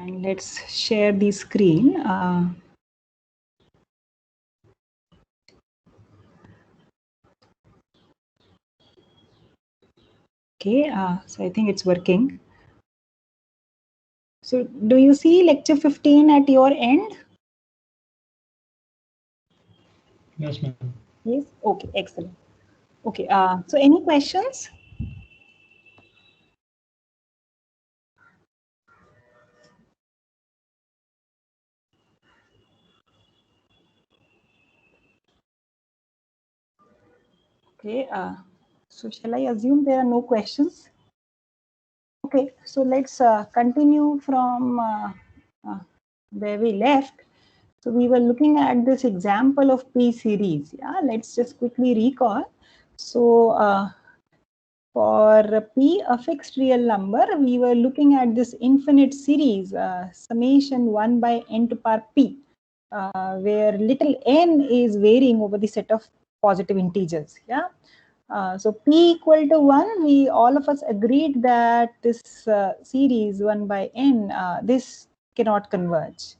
And let's share the screen. Okay, so I think it's working. So do you see lecture 15 at your end? Yes, ma'am. Yes. Okay, excellent. Okay, so any questions? Okay, so shall I assume there are no questions? Okay, so let's continue from where we left. So we were looking at this example of P series. Yeah, let's just quickly recall. So for P, a fixed real number, we were looking at this infinite series, summation 1 by n to power P, where little n is varying over the set of positive integers. Yeah. So P equal to 1, we all of us agreed that this series 1 by n, this cannot converge.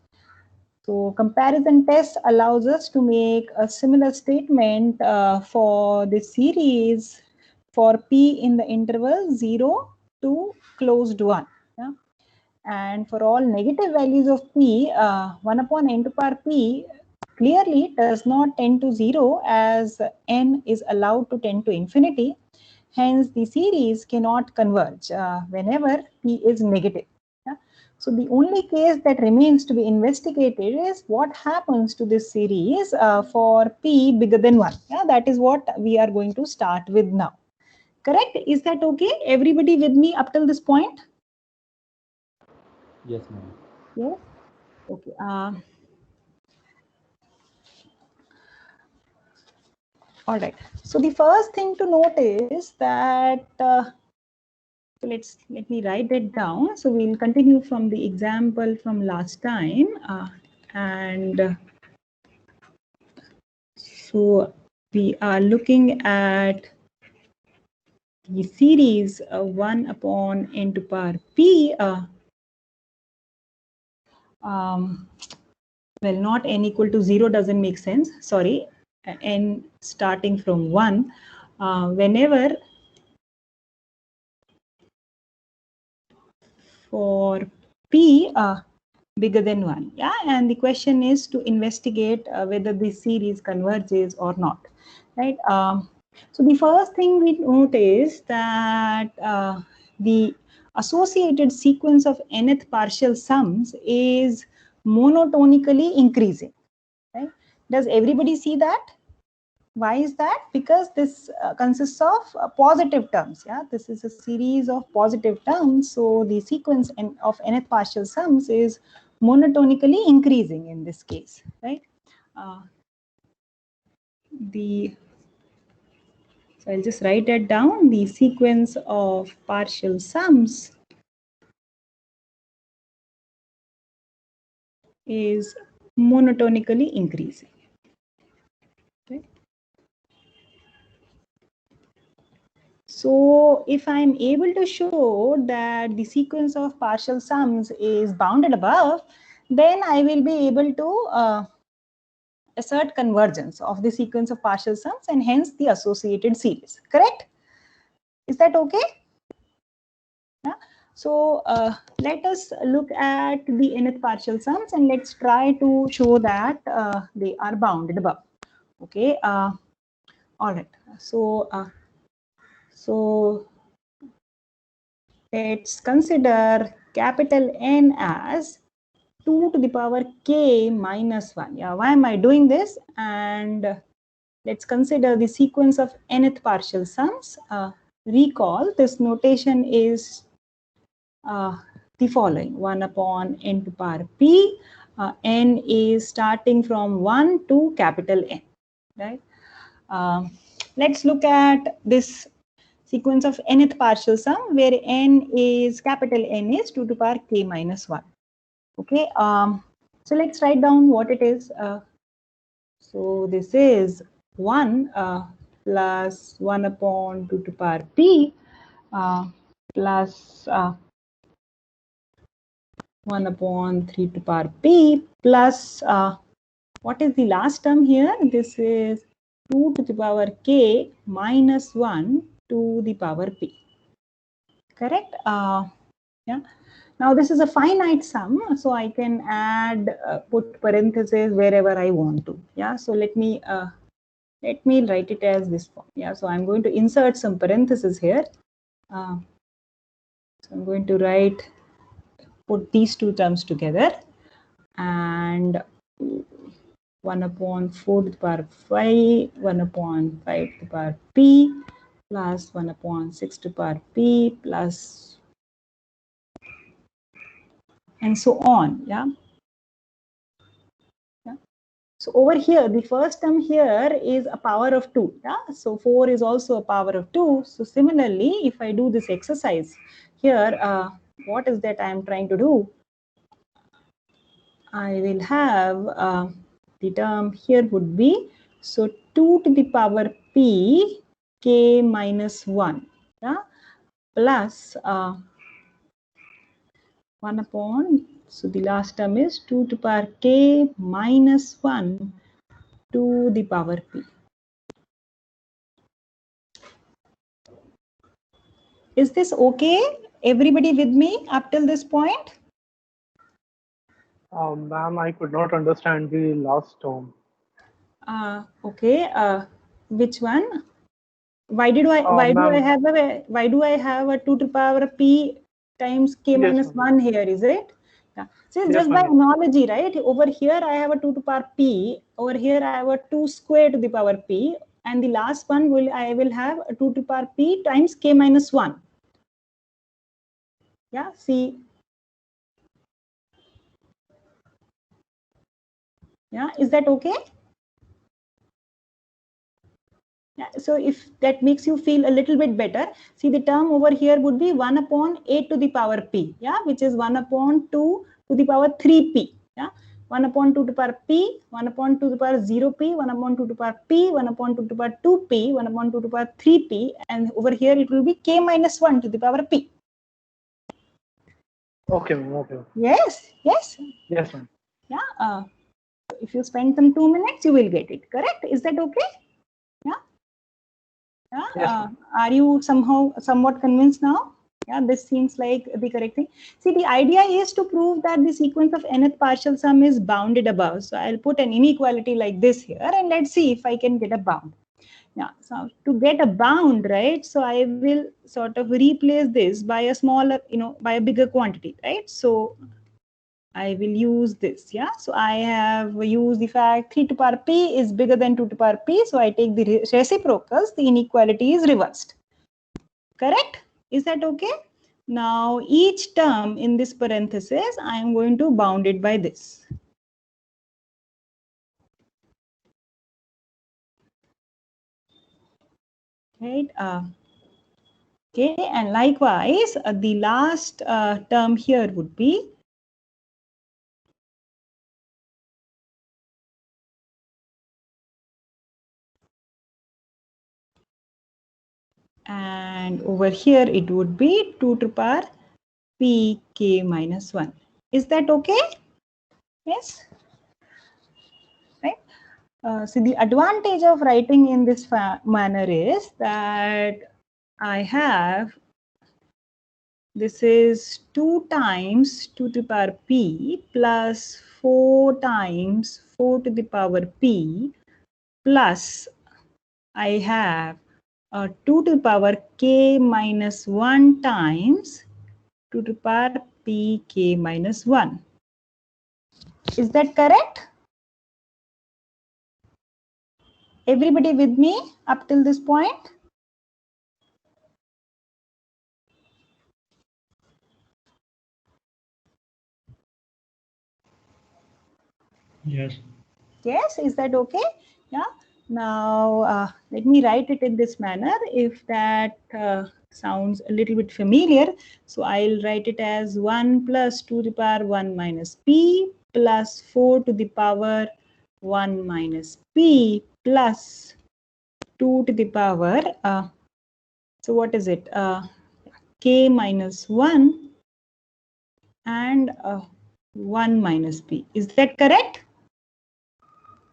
So comparison test allows us to make a similar statement for the series for P in the interval 0 to closed 1. Yeah? And for all negative values of P, 1 upon n to power P clearly does not tend to 0 as n is allowed to tend to infinity. Hence, the series cannot converge whenever P is negative. Yeah? So the only case that remains to be investigated is what happens to this series for P bigger than 1. Yeah? That is what we are going to start with now. Correct? Is that okay? Everybody with me up till this point? Yes, ma'am. Yes. Okay. All right. So the first thing to note is that so let me write it down. So we'll continue from the example from last time, and so we are looking at the series 1 upon n to power p. Well, not n equal to 0 doesn't make sense. Sorry, n starting from 1. Whenever for p bigger than 1. Yeah, and the question is to investigate whether this series converges or not, right? So the first thing we notice that the associated sequence of nth partial sums is monotonically increasing, right? Does everybody see that? Why is that? Because this consists of positive terms. Yeah, this is a series of positive terms. So the sequence of nth partial sums is monotonically increasing in this case, right? So I'll just write that down. The sequence of partial sums is monotonically increasing. Okay. So if I'm able to show that the sequence of partial sums is bounded above, then I will be able to assert convergence of the sequence of partial sums and hence the associated series. Correct? Is that okay? Yeah. So let us look at the nth partial sums and let's try to show that they are bounded above. Okay. All right. So let's consider capital N as 2 to the power k minus 1. Yeah, why am I doing this? And let's consider the sequence of nth partial sums. Recall this notation is the following: 1 upon n to power p. N is starting from 1 to capital N, right? Let's look at this sequence of nth partial sum where n is capital N is 2 to power k minus 1. Okay, so let's write down what it is. So this is 1 plus 1 upon 2 to power p plus 1 upon 3 to the power p plus, what is the last term here? This is 2 to the power k minus 1 to the power p. Correct? Yeah. Now this is a finite sum, so I can add, put parentheses wherever I want to. Yeah. So let me write it as this form. Yeah. So I'm going to insert some parentheses here. So I'm going to put these two terms together, and 1 upon 4 to the power 5, 1 upon 5 to the power p plus 1 upon 6 to the power p plus, and so on. Yeah. Yeah. So over here, the first term here is a power of 2. Yeah. So 4 is also a power of 2. So similarly, if I do this exercise here, what is that I am trying to do? I will have the term here would be, so 2 to the power p k minus 1, yeah, plus 1 upon, so the last term is 2 to the power k minus 1 to the power p. Is this okay? Everybody with me up till this point? Ma'am, I could not understand the last term. Okay. Which one? Why do I have a 2 to the power p times k minus 1 here? Is it? Yeah. So it's just by analogy, right? Over here I have a 2 to the power p. Over here I have a 2 square to the power p, and the last one I will have a 2 to the power p times k minus 1. Yeah. See. Yeah. Is that okay? Yeah, so if that makes you feel a little bit better, see the term over here would be 1 upon 8 to the power p, yeah, which is 1 upon 2 to the power 3p, yeah, 1 upon 2 to the power p, 1 upon 2 to the power 0p, 1 upon 2 to the power p, 1 upon 2 to the power 2p, 1 upon 2 to the power 3p, and over here it will be k minus 1 to the power p. Okay, ma'am. Okay. Yes, yes. Yes, ma'am. Yeah. If you spend some 2 minutes, you will get it. Correct? Is that okay? Yeah. Yeah. Yes, are you somewhat convinced now? Yeah, this seems like the correct thing. See, the idea is to prove that the sequence of nth partial sum is bounded above. So I'll put an inequality like this here, and let's see if I can get a bound. Yeah, so to get a bound, right? So I will sort of replace this by a smaller, by a bigger quantity, right? So I will use this, yeah. So I have used the fact 3 to the power p is bigger than 2 to the power p. So I take the reciprocals, the inequality is reversed. Correct? Is that okay? Now each term in this parenthesis, I am going to bound it by this. Right? Okay, and likewise, the last term here would be and over here it would be 2 to the power p k minus 1. Is that okay? Yes? Right? So the advantage of writing in this manner is that I have, this is 2 times 2 to the power p plus 4 times 4 to the power p plus I have 2 to the power k minus 1 times 2 to the power p k minus 1. Is that correct? Everybody with me up till this point? Yes. Yes, is that okay? Yeah. Now let me write it in this manner if that sounds a little bit familiar. So I'll write it as 1 plus 2 to the power 1 minus p plus 4 to the power 1 minus p plus 2 to the power, so what is it? K minus 1 and 1 minus p. Is that correct?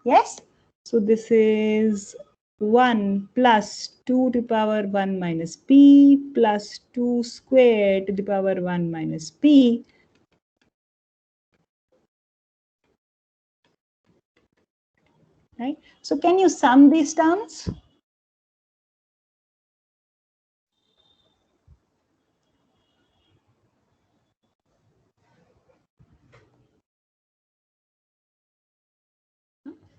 Yes. So this is 1 plus 2 to the power 1 minus p plus 2 squared to the power 1 minus p. Right. So can you sum these terms?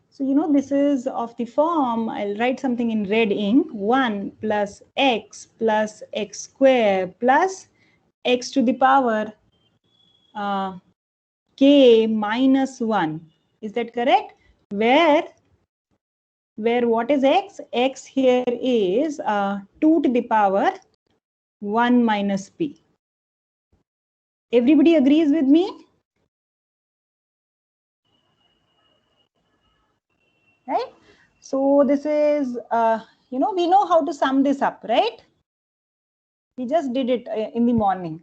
So, you know, this is of the form, I'll write something in red ink, 1 plus x square plus x to the power k minus 1. Is that correct? Where what is x? X here is 2 to the power 1 minus p. Everybody agrees with me? Right? So this is, you know, we know how to sum this up, right? We just did it in the morning.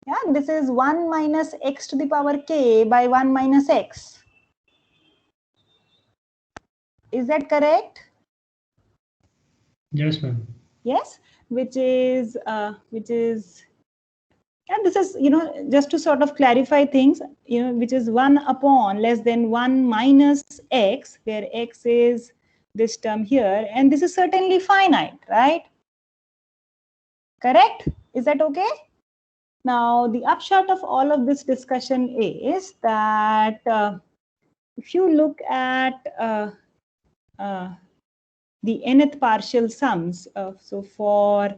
Yeah, this is 1 minus x to the power k by 1 minus x. Is that correct? Yes, ma'am. Yes, which is, and this is, you know, just to sort of clarify things, you know, which is 1 upon less than 1 minus x, where x is this term here, and this is certainly finite, right? Correct? Is that okay? Now, the upshot of all of this discussion is that if you look at the nth partial sums, so for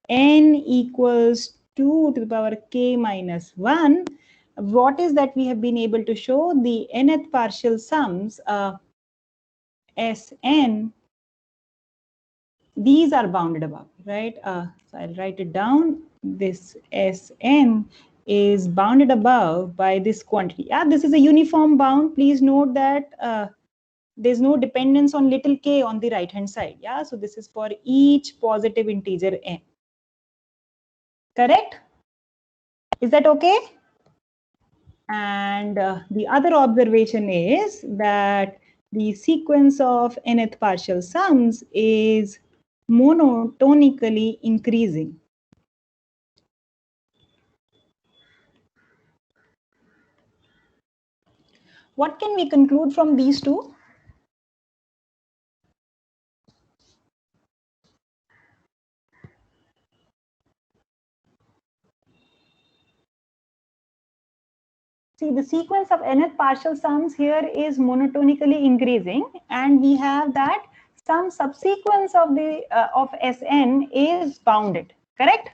n equals 2 to the power k minus 1, what is that we have been able to show? The nth partial sums, Sn, these are bounded above, right? So I'll write it down. This Sn is bounded above by this quantity. Yeah, this is a uniform bound. Please note that there's no dependence on little k on the right hand side. Yeah, so this is for each positive integer n. Correct? Is that okay? And the other observation is that the sequence of nth partial sums is monotonically increasing. What can we conclude from these two? See, the sequence of nth partial sums here is monotonically increasing, and we have that some subsequence of the of Sn is bounded. Correct?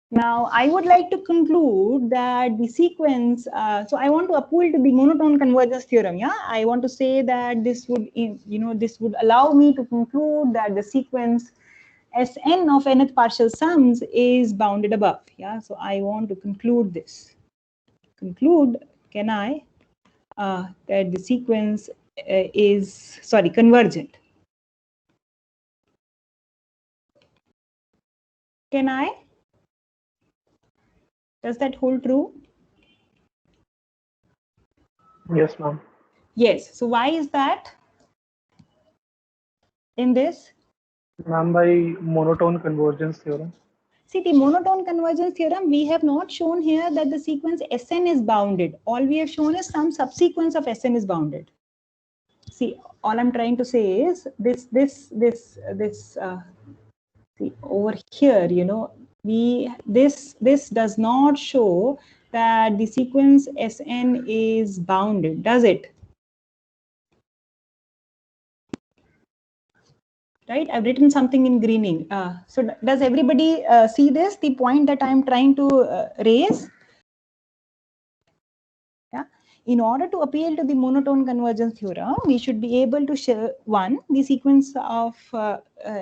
Now, I would like to conclude that the sequence, so I want to appeal to the monotone convergence theorem. Yeah, I want to say that this would, you know, this would allow me to conclude that the sequence Sn of nth partial sums is bounded above. Yeah, so I want to conclude this. Conclude, can I, that the sequence is, sorry, convergent. Can I? Does that hold true? Yes, ma'am. Yes. So why is that in this? Ma'am, by monotone convergence theorem. See, the monotone convergence theorem, we have not shown here that the sequence Sn is bounded. All we have shown is some subsequence of Sn is bounded. See, all I'm trying to say is this, see, over here, you know, this does not show that the sequence Sn is bounded, does it? Right, I've written something in greening. So does everybody see this, the point that I'm trying to raise? Yeah. In order to appeal to the monotone convergence theorem, we should be able to show, one, the sequence of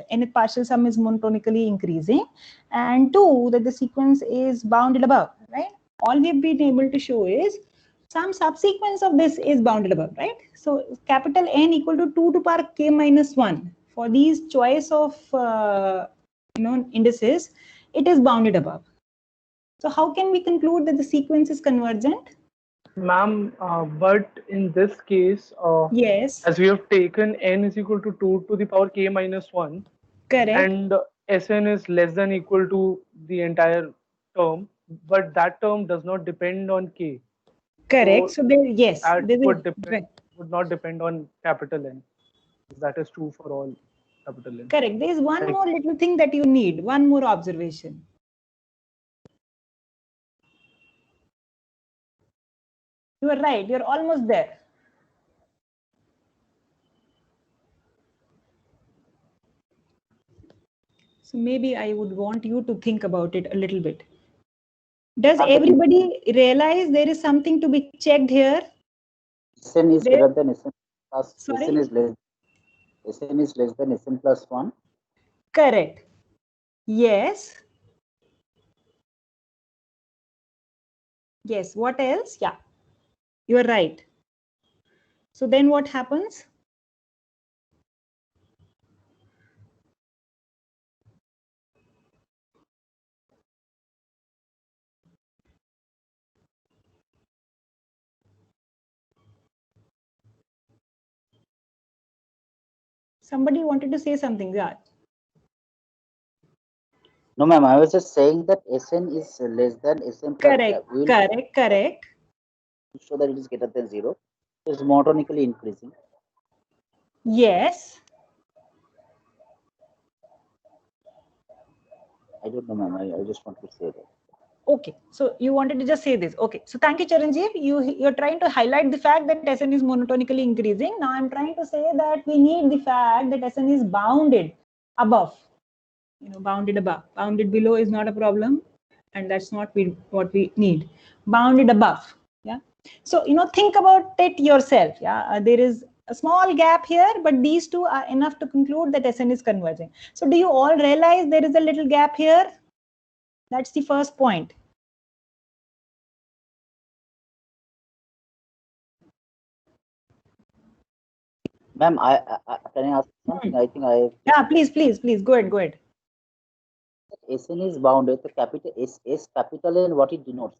nth partial sum is monotonically increasing, and two, that the sequence is bounded above, right? All we've been able to show is some subsequence of this is bounded above, right? So capital N equal to 2 to power k minus 1. For these choice of indices, it is bounded above. So how can we conclude that the sequence is convergent? Ma'am, but in this case, Yes, as we have taken n is equal to 2 to the power k minus 1, correct. and Sn is less than equal to the entire term, but that term does not depend on k. Correct. So So there, yes, that there is, right. would not depend on capital N. That is true for all capital N. Correct. There is one Like, more little thing that you need, one more observation. You are right. You're almost there. So maybe I would want you to think about it a little bit. Does everybody realize there is something to be checked here? Sn is There, greater than Sn plus sorry? Sn is less than Sn plus 1. Correct. Yes. Yes. What else? Yeah. You are right. So then what happens? Somebody wanted to say something. Yeah. No, ma'am, I was just saying that Sn is less than Sn plus. Correct. We will Correct. show that it is greater than 0. It is monotonically increasing. Yes. I don't know, ma'am. I just want to say that. Okay, so you wanted to just say this. Okay, so thank you, Charanjeev. You're trying to highlight the fact that Sn is monotonically increasing. Now I'm trying to say that we need the fact that Sn is bounded above. Bounded above. Bounded below is not a problem, and that's not what we need. Bounded above. Yeah. So think about it yourself. Yeah, there is a small gap here, but these two are enough to conclude that Sn is converging. So do you all realize there is a little gap here? That's the first point. Ma'am, can I ask something? I think I. Yeah, please. Go ahead. Sn is bounded. The capital S capital N, what it denotes?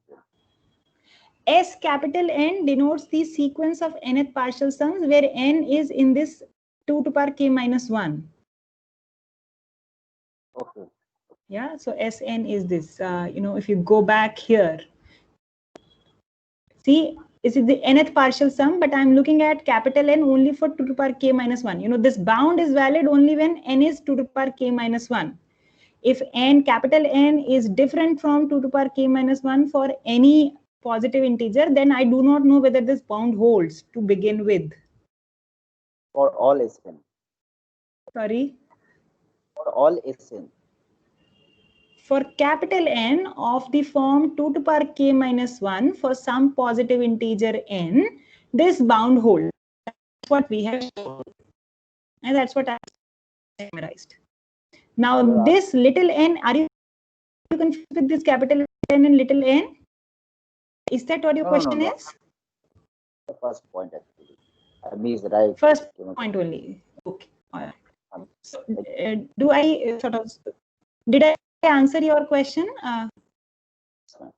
S capital N denotes the sequence of nth partial sums where n is in this 2 to the power k minus 1. Okay. Yeah, so Sn is this. If you go back here, see, this is the nth partial sum, but I'm looking at capital N only for 2 to the power k minus 1. This bound is valid only when n is 2 to the power k minus 1. If capital N is different from 2 to the power k minus 1 for any positive integer, then I do not know whether this bound holds to begin with. For all Sn. Sorry? For all Sn. For capital N of the form 2 to the power k minus 1 for some positive integer n, this bound holds. That's what we have shown. And that's what I memorized. Now, this little n, are you confused with this capital N and little n? Is that what your question is? The first point, actually. I missed, right? First point only. Okay. All right. So, did I answer your question?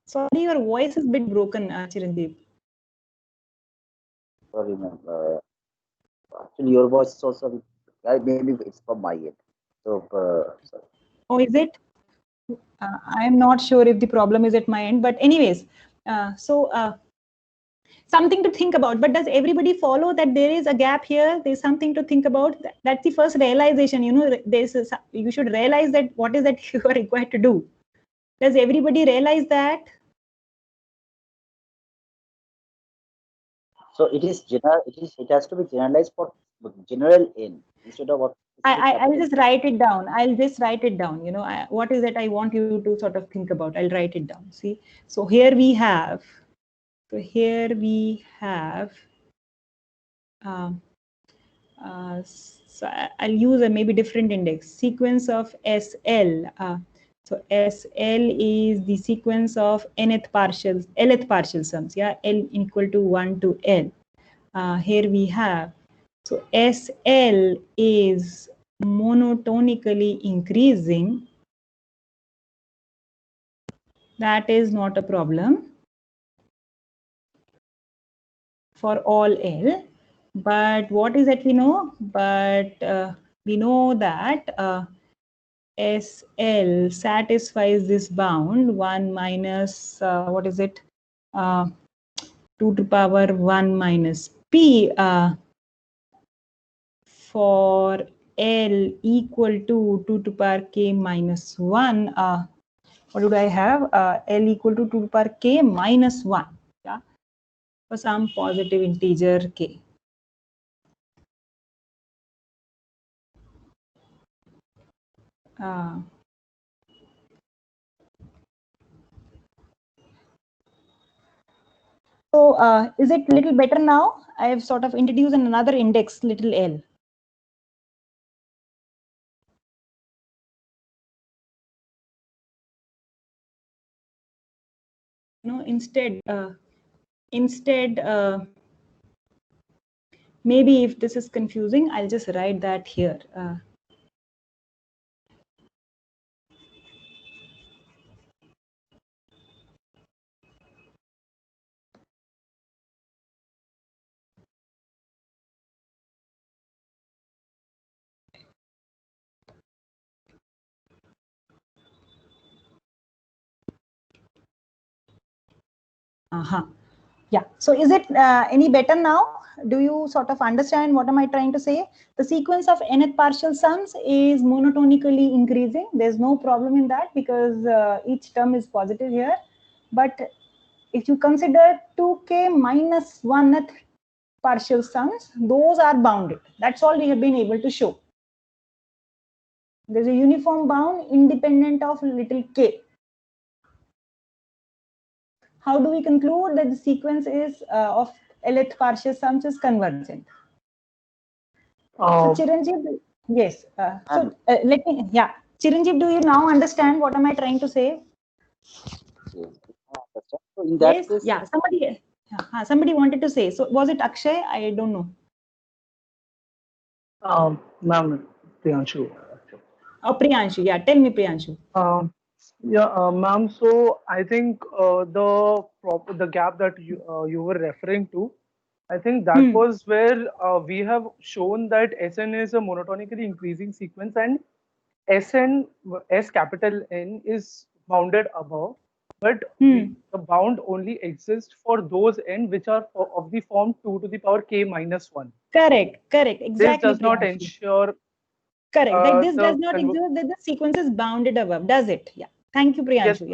Sorry, your voice is a bit broken, Chiranjeev. Sorry, ma'am. Actually, your voice is also, maybe it's from my end. So, sorry. Oh, is it? I am not sure if the problem is at my end, but anyways, something to think about. But does everybody follow that there is a gap here? There's something to think about. That's the first realization. You should realize that what is that you are required to do. Does everybody realize that? So it is general. It has to be generalized for general N instead of what. I'll just write it down. What is it I want you to sort of think about? I'll write it down. See, so here we have. So I'll use a maybe different index. Sequence of SL. So SL is the sequence of nth partial sums. Yeah, L equal to 1 to L. Here we have. So SL is monotonically increasing That is not a problem for all L. But what is that we know? But we know that SL satisfies this bound 1 minus, what is it? 2 to the power 1 minus P for L equal to 2 to the power K minus 1. What do I have? L equal to 2 to the power K minus 1. Yeah, for some positive integer K. So is it a little better now? I have sort of introduced another index, little l. No, instead, maybe if this is confusing, I'll just write that here. Yeah, so is it any better now? Do you sort of understand what am I trying to say? The sequence of nth partial sums is monotonically increasing. There's no problem in that because each term is positive here. But if you consider 2k minus 1th partial sums, those are bounded. That's all we have been able to show. There's a uniform bound independent of little k. How do we conclude that the sequence is of Lth partial sums is convergent? So Chiranjeev, yes. So let me, yeah. Chiranjeev, do you now understand what am I trying to say? Yes. So in that yes. case, Yeah. Somebody wanted to say. So was it Akshay? I don't know. Ma'am, Priyanshu. Oh, Priyanshu. Yeah. Tell me, Priyanshu. Yeah, ma'am. So I think the gap that you were referring to, I think that was where we have shown that Sn is a monotonically increasing sequence, and S capital N is bounded above, but the bound only exists for those n which are of the form 2 to the power k minus 1. Correct. Exactly. This does not ensure. Correct. That this does not exist that the sequence is bounded above, does it? Yeah. Thank you, Priyanshu.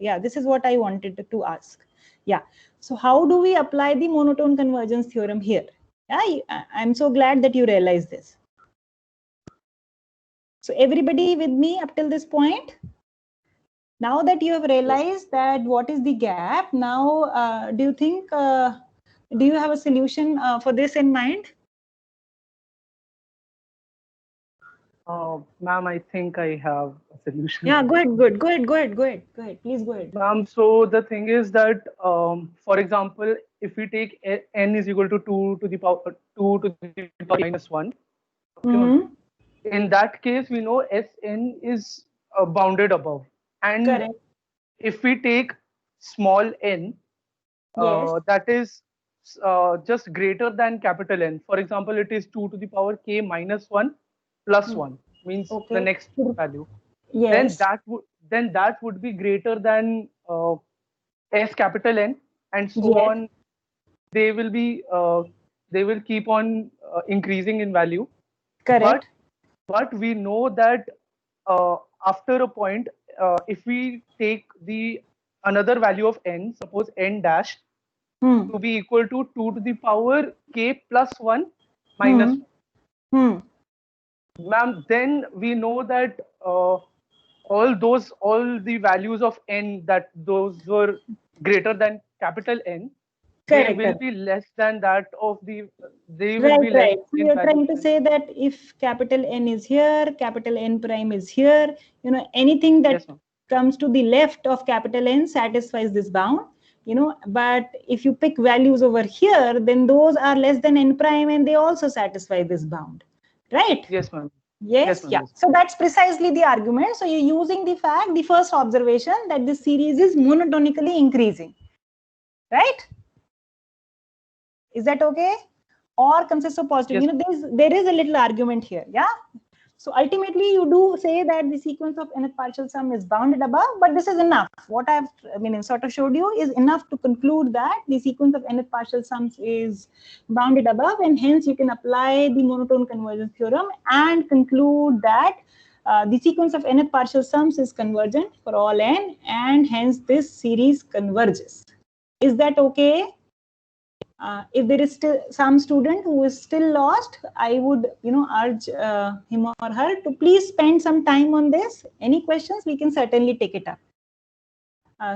Yes. This is what I wanted to ask. Yeah. So how do we apply the monotone convergence theorem here? Yeah, I'm so glad that you realize this. So everybody with me up till this point? Now that you have realized that what is the gap, now do you think, do you have a solution for this in mind? Ma'am, I think I have a solution. Yeah, go ahead. Please go ahead. Ma'am, so the thing is that, for example, if we take n is equal to 2 to the power minus 1, okay, in that case, we know Sn is bounded above. And correct. If we take small n, that is just greater than capital N. For example, it is 2 to the power k minus 1 plus 1, means the next value. Yes. Then that would be greater than S capital N, and so on. They will keep on increasing in value. Correct. But we know that after a point, if we take the another value of n, suppose n dash, to be equal to 2 to the power k plus 1 minus 1. Ma'am, then we know that all the values of n, that those were greater than capital N, they will be less than that of the, they will be less. So you're trying to say that if capital N is here, capital N prime is here, you know, anything that comes to the left of capital N satisfies this bound, you know, but if you pick values over here, then those are less than N prime and they also satisfy this bound, right? Yes, ma'am. Yes, Yes, yeah. ma'am. So that's precisely the argument. So you're using the fact, the first observation, that this series is monotonically increasing, right? Is that okay? Or consists of positive. Yes. You know, there is a little argument here, yeah. So ultimately, you do say that the sequence of nth partial sum is bounded above, but this is enough. What I've sort of showed you is enough to conclude that the sequence of nth partial sums is bounded above, and hence you can apply the monotone convergence theorem and conclude that the sequence of nth partial sums is convergent for all n, and hence this series converges. Is that okay? If there is still some student who is still lost, I would urge him or her to please spend some time on this. Any questions, we can certainly take it up.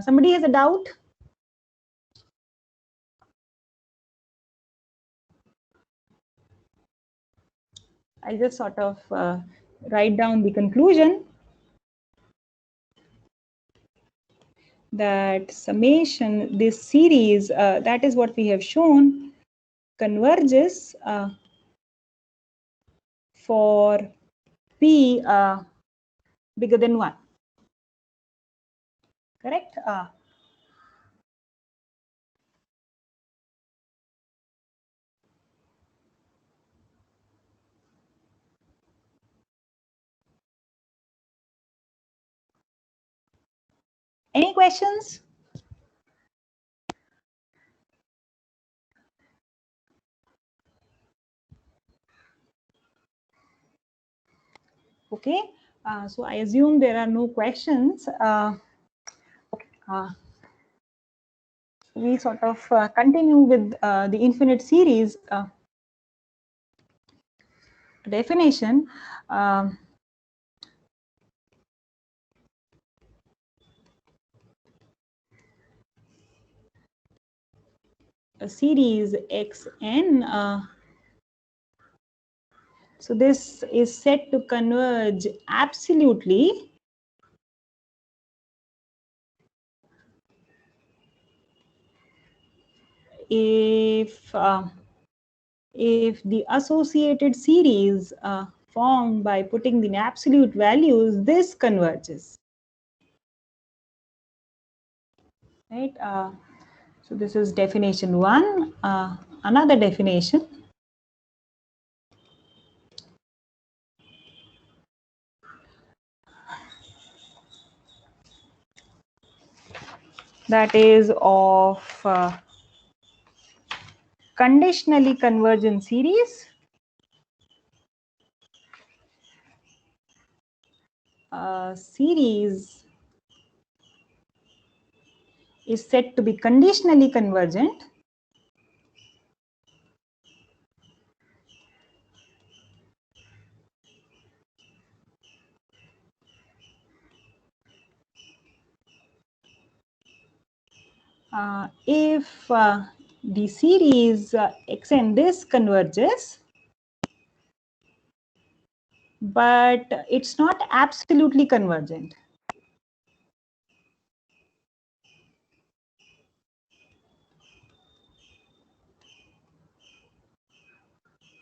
Somebody has a doubt? I'll just sort of write down the conclusion that summation, this series, that is what we have shown, converges for p bigger than 1. Correct? Any questions? Okay, so I assume there are no questions. We sort of continue with the infinite series definition. A series xn, so this is said to converge absolutely if the associated series formed by putting the absolute values, this converges, right? So this is definition 1. Another definition, that is of conditionally convergent series. Series is said to be conditionally convergent if the series xn, this converges, but it's not absolutely convergent.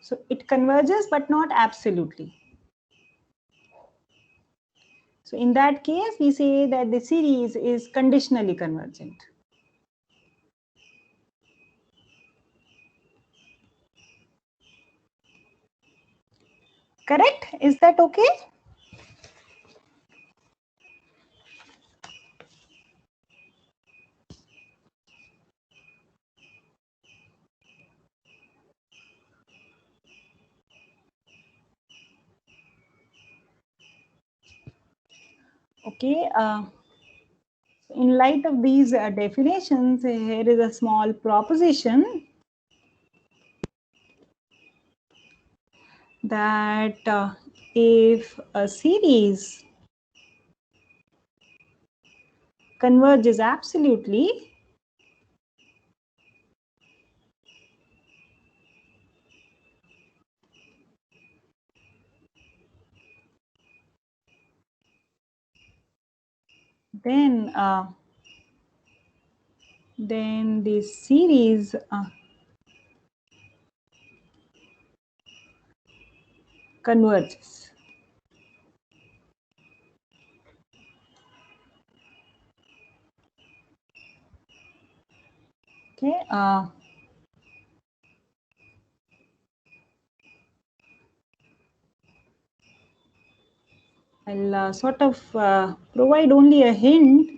So it converges, but not absolutely. So in that case, we say that the series is conditionally convergent. Correct? Is that okay? Okay. In light of these definitions, here is a small proposition that if a series converges absolutely, then the series converges. Okay. I'll sort of provide only a hint.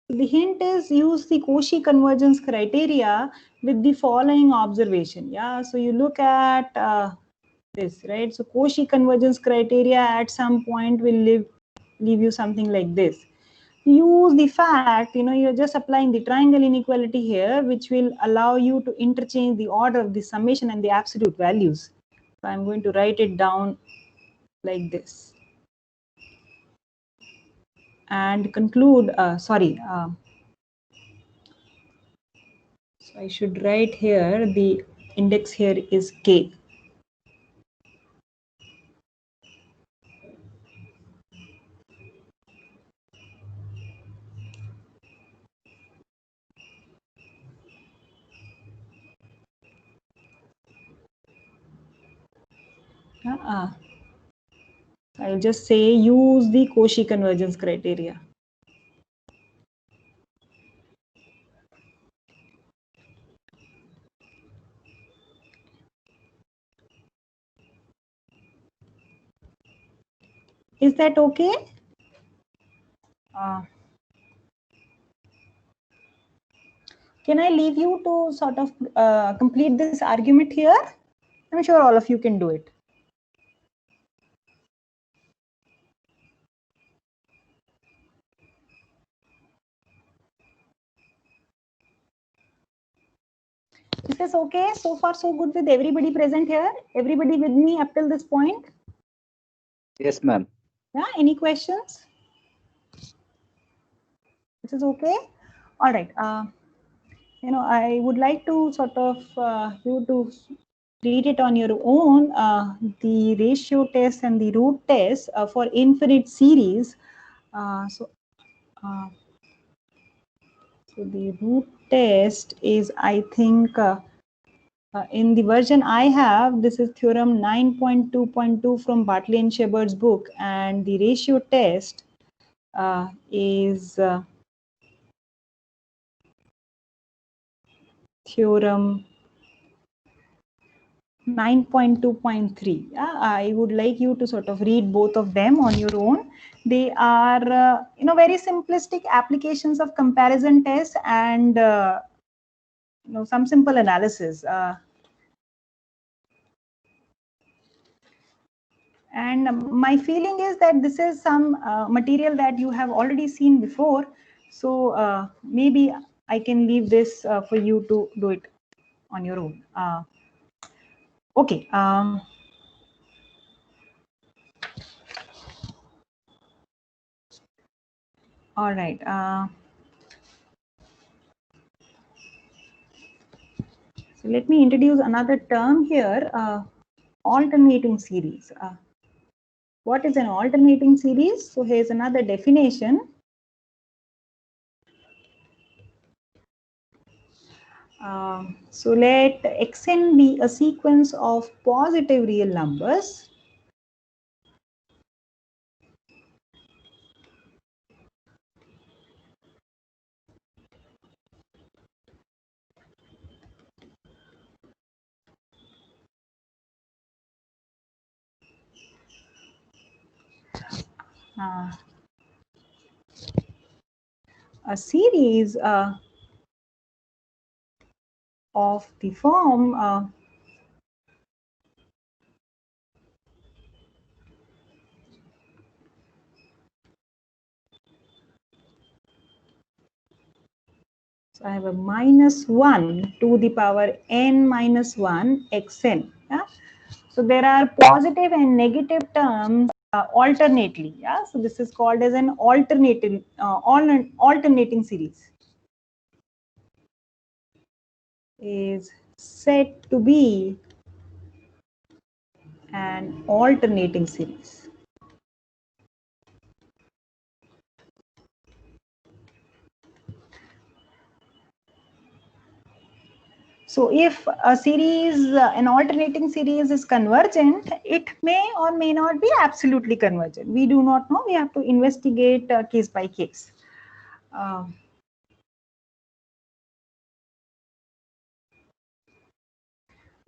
The hint is use the Cauchy convergence criteria with the following observation. Yeah, so you look at this, right? So Cauchy convergence criteria at some point will leave you something like this. Use the fact, you're just applying the triangle inequality here, which will allow you to interchange the order of the summation and the absolute values. So I'm going to write it down like this. And conclude, so I should write here, the index here is K. I'll just say use the Cauchy convergence criteria. Is that okay? Can I leave you to sort of complete this argument here? I'm sure all of you can do it. Is this okay? So far, so good with everybody present here? Everybody with me up till this point? Yes, ma'am. Yeah, any questions? This is okay? All right. I would like to sort of you to read it on your own, the ratio test and the root test for infinite series. So the root test is, I think, in the version I have, this is theorem 9.2.2 from Bartley and Shepard's book, and the ratio test is theorem 9.2.3. Yeah, I would like you to sort of read both of them on your own. They are, very simplistic applications of comparison tests and, some simple analysis. And my feeling is that this is some material that you have already seen before. So maybe I can leave this for you to do it on your own. Okay. All right. So let me introduce another term here, alternating series. What is an alternating series? So here's another definition. So let Xn be a sequence of positive real numbers a series of the form so I have a -1 to the power n minus 1 xn. Yeah? So there are positive and negative terms alternately. Yeah, so this is called as an alternating series. Is said to be an alternating series. So if a series, an alternating series is convergent, it may or may not be absolutely convergent. We do not know. We have to investigate case by case.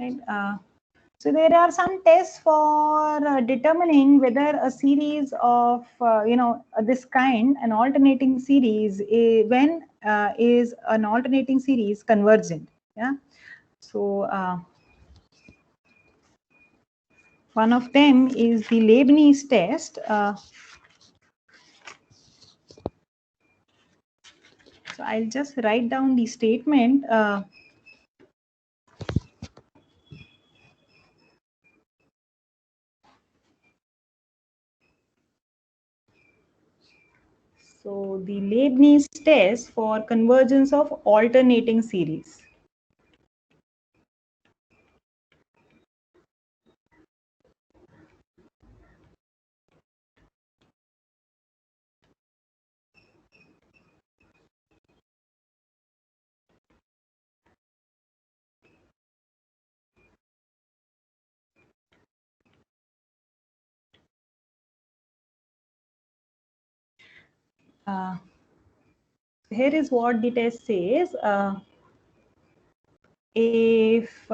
right? So there are some tests for determining whether a series of this kind, an alternating series, when is an alternating series convergent. Yeah. So one of them is the Leibniz test. So I'll just write down the statement. So the Leibniz test for convergence of alternating series. Here is what the test says. If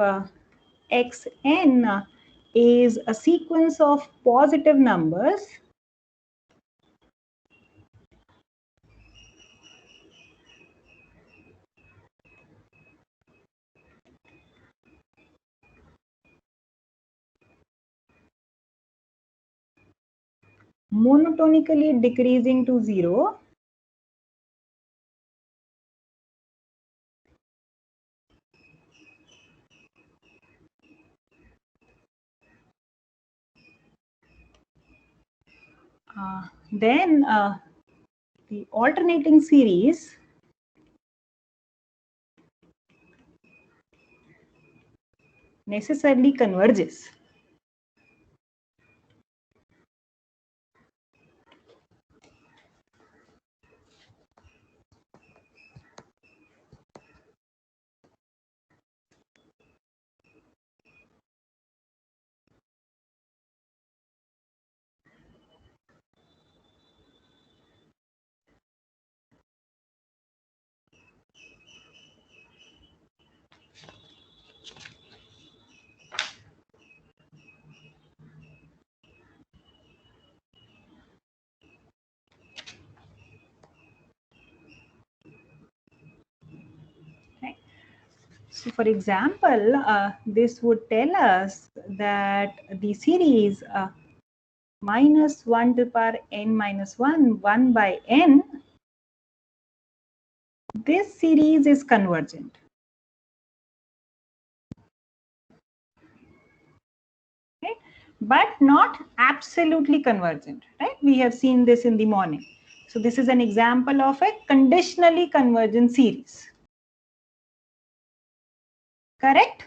xn is a sequence of positive numbers, monotonically decreasing to 0, then the alternating series necessarily converges. So for example, this would tell us that the series minus 1 to the power n minus 1, 1 by n, this series is convergent. Right? But not absolutely convergent. Right? We have seen this in the morning. So this is an example of a conditionally convergent series. Correct?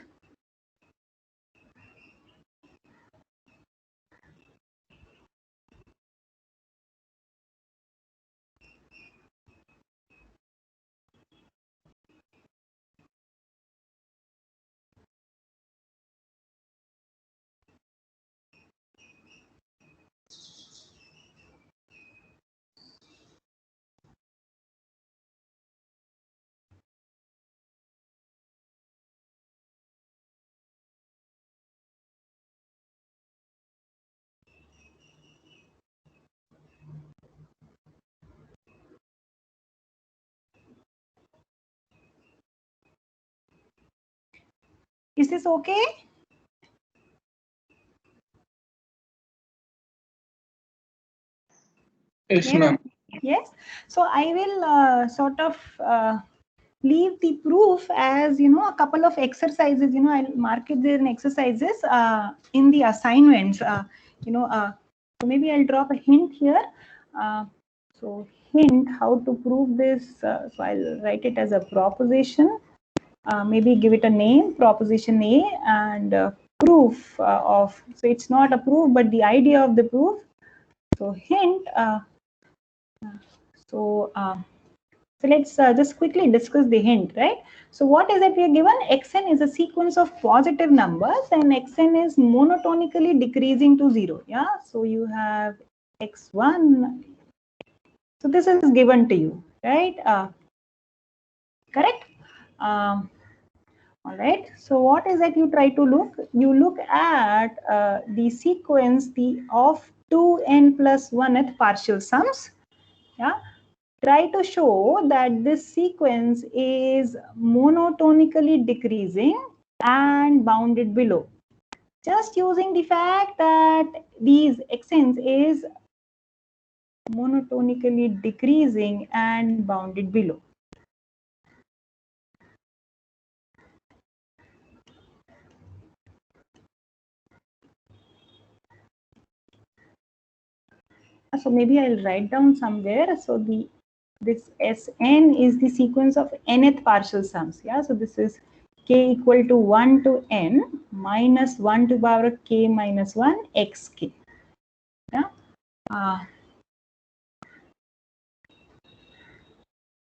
Is this okay? Yes, ma'am. Yes. So I will sort of leave the proof as a couple of exercises. I'll mark it there in exercises in the assignments. So maybe I'll drop a hint here. So hint how to prove this. So I'll write it as a proposition. Maybe give it a name, proposition A, and proof of. So it's not a proof, but the idea of the proof. So hint. So let's just quickly discuss the hint, right? So what is it we are given? Xn is a sequence of positive numbers and Xn is monotonically decreasing to 0. Yeah. So you have X1. So this is given to you, right? Correct? All right. So what is that you try to look? You look at the sequence of 2n plus 1th partial sums. Yeah. Try to show that this sequence is monotonically decreasing and bounded below. Just using the fact that these xn's is monotonically decreasing and bounded below. So maybe I'll write down somewhere. So this Sn is the sequence of nth partial sums. Yeah. So this is k equal to 1 to n minus 1 to the power of k minus 1 xk. Yeah.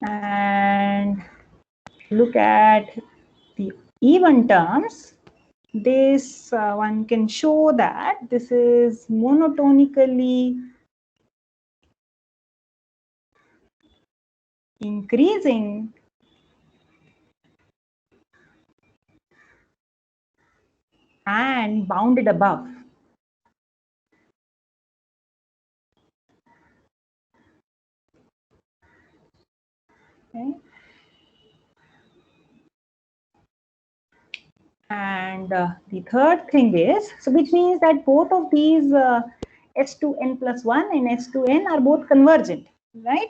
And look at the even terms. This one can show that this is monotonically increasing and bounded above. Okay. And the third thing is, so which means that both of these S2n plus 1 and S2n are both convergent, right?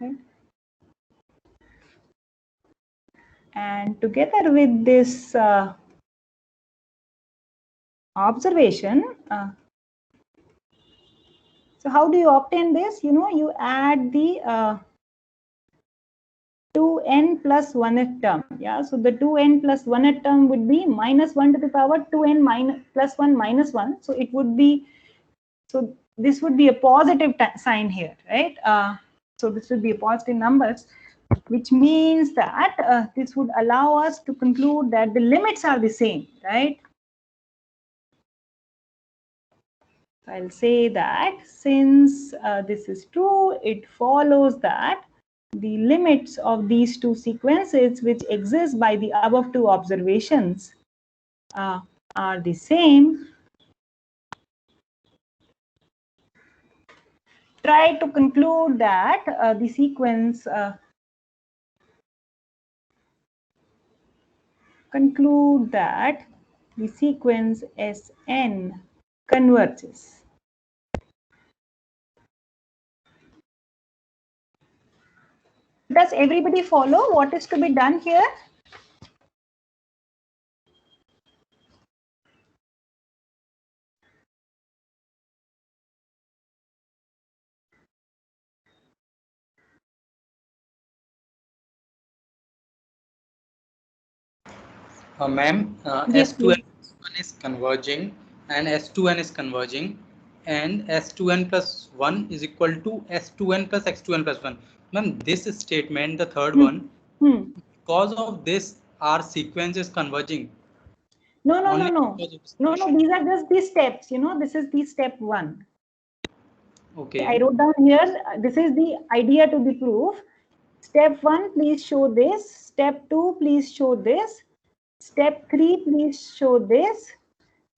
Okay. And together with this observation, so how do you obtain this? You know, you add the 2n plus 1th term. Yeah, so the 2n plus 1th term would be minus 1 to the power 2n minus plus 1 minus 1. So it would be, so this would be a positive sign here, right? So this would be a positive numbers, which means that this would allow us to conclude that the limits are the same, right? I'll say that since this is true, it follows that the limits of these two sequences which exist by the above two observations are the same. Try to conclude that the sequence Sn converges. Does everybody follow what is to be done here? Ma'am, Yes, S2n please. plus 1 is converging and S2n is converging, and S2n plus 1 is equal to S2n plus X2n plus 1. Ma'am, this statement, the third one, because of this, our sequence is converging. No. No, These are just the steps. You know, this is the step 1. Okay. I wrote down here, this is the idea to the proof. Step 1, please show this. Step 2, please show this. Step 3, please show this.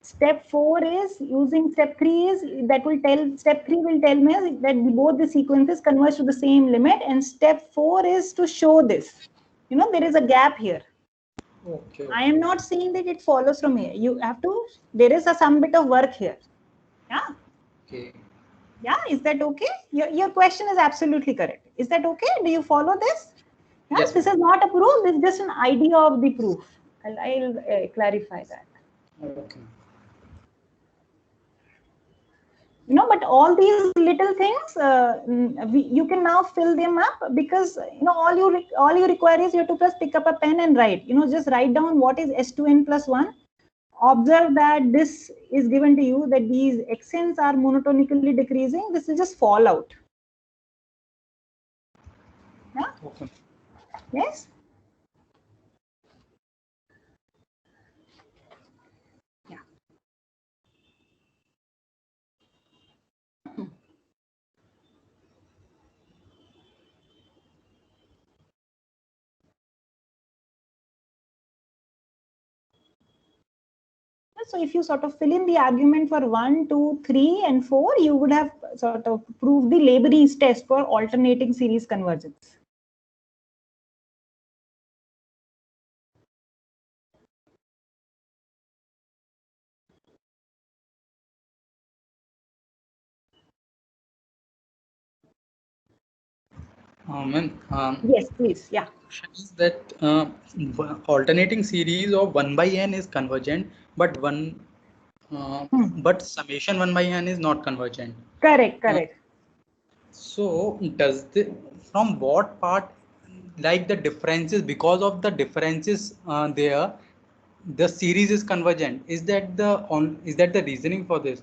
Step 4 is using step 3 is that will tell, step 3 will tell me that both the sequences converge to the same limit, and step 4 is to show this. You know, there is a gap here. Okay. I am not saying that it follows from here. You have to, there is some bit of work here. Yeah. Okay. Yeah, is that okay? Your question is absolutely correct. Is that okay? Do you follow this? Yeah, Yes, this is not a proof. This is just an idea of the proof. I'll clarify that. Okay. You know, but all these little things, you can now fill them up, because you know all you require is you have to just pick up a pen and write. You know, just write down what is S2n plus 1. Observe that this is given to you that these xn's are monotonically decreasing. This is just fallout. Yeah. Okay. Yes. So if you sort of fill in the argument for 1, 2, 3, and 4, you would have sort of proved the Leibniz test for alternating series convergence. Yes, please. Yeah. Is that alternating series of 1 by n is convergent, but but summation 1 by n is not convergent. Correct, correct. So does from what part, like the differences, because of the differences there, the series is convergent? Is that the reasoning for this?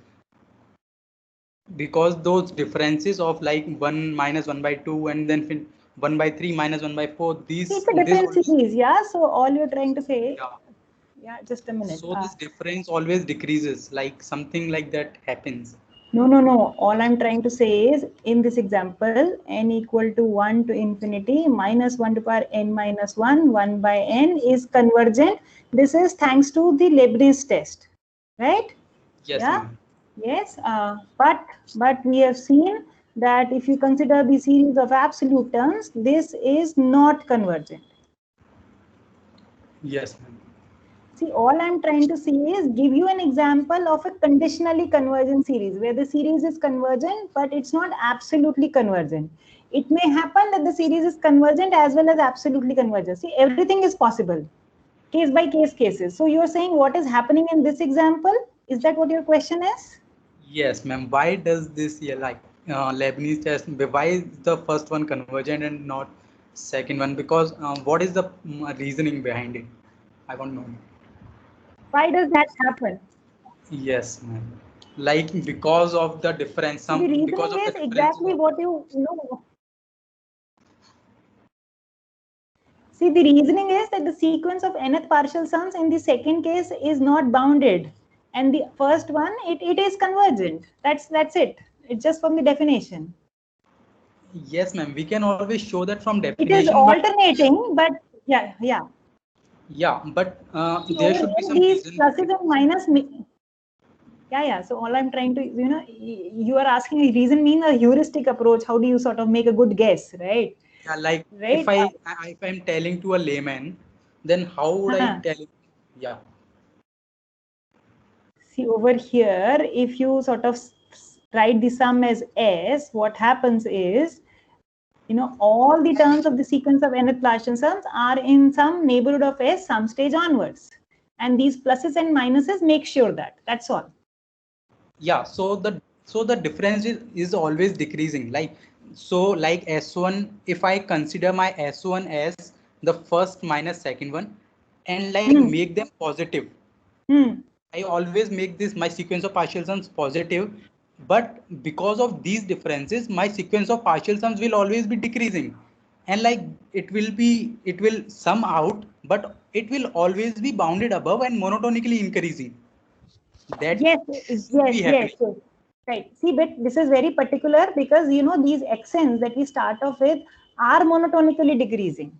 Because those differences of like 1 minus 1 by 2 and then 1 by 3 minus 1 by 4, these it's a different series, yeah. So all you're trying to say, yeah, just a minute. So this difference always decreases, like something like that happens. No. All I'm trying to say is, in this example, n equal to 1 to infinity minus 1 to power n minus 1, 1 by n is convergent. This is thanks to the Leibniz test, right? Yes. Yeah. Yes. But we have seen that if you consider the series of absolute terms, this is not convergent. Yes, ma'am. See, all I'm trying to see is give you an example of a conditionally convergent series where the series is convergent, but it's not absolutely convergent. It may happen that the series is convergent as well as absolutely convergent. See, everything is possible, case by case cases. So you're saying what is happening in this example? Is that what your question is? Yes, ma'am. Why does this Leibniz test? Why is the first one convergent and not second one? Because what is the reasoning behind it? I want to know. Why does that happen? Yes, ma'am. Like because of the difference. The reasoning is exactly what you know. See, the reasoning is that the sequence of nth partial sums in the second case is not bounded, and the first one it is convergent. That's it. It's just from the definition. Yes, ma'am. We can always show that from definition. It is alternating, but yeah. Yeah, but See, there should be some these reason. pluses and minus. Yeah. So all I'm trying to, you are asking a reason mean a heuristic approach. How do you sort of make a good guess, right? Yeah, like right? if I'm telling to a layman, then how would I tell him? Yeah. See, over here, if you sort of write the sum as S, what happens is, all the terms of the sequence of nth partial sums are in some neighborhood of S some stage onwards. And these pluses and minuses make sure that. That's all. Yeah, so the difference is always decreasing. Like S1, if I consider my S1 as the first minus second one and make them positive. I always make this my sequence of partial sums positive, but because of these differences, my sequence of partial sums will always be decreasing, and it will sum out, but it will always be bounded above and monotonically increasing. That yes. Right. See, but this is very particular because these xn's that we start off with are monotonically decreasing.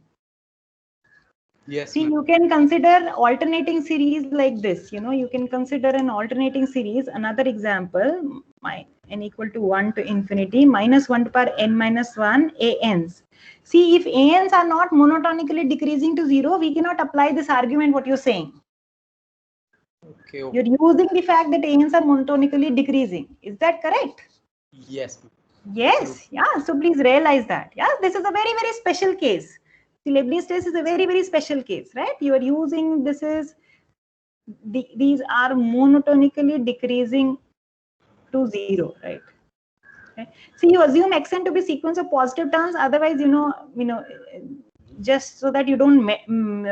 Yes. See, you can consider alternating series like this. You can consider an alternating series. Another example, n equal to 1 to infinity minus 1 to power n minus 1 ans. See, if ans are not monotonically decreasing to 0, we cannot apply this argument what you're saying. Okay. You're using the fact that ans are monotonically decreasing. Is that correct? Yes. Yes. Yeah. So please realize that. Yeah. This is a very, very special case. The Leibniz test is a very, very special case, right? You are using these are monotonically decreasing to 0, right? Okay. So you assume xn to be sequence of positive terms. Otherwise, just so that you don't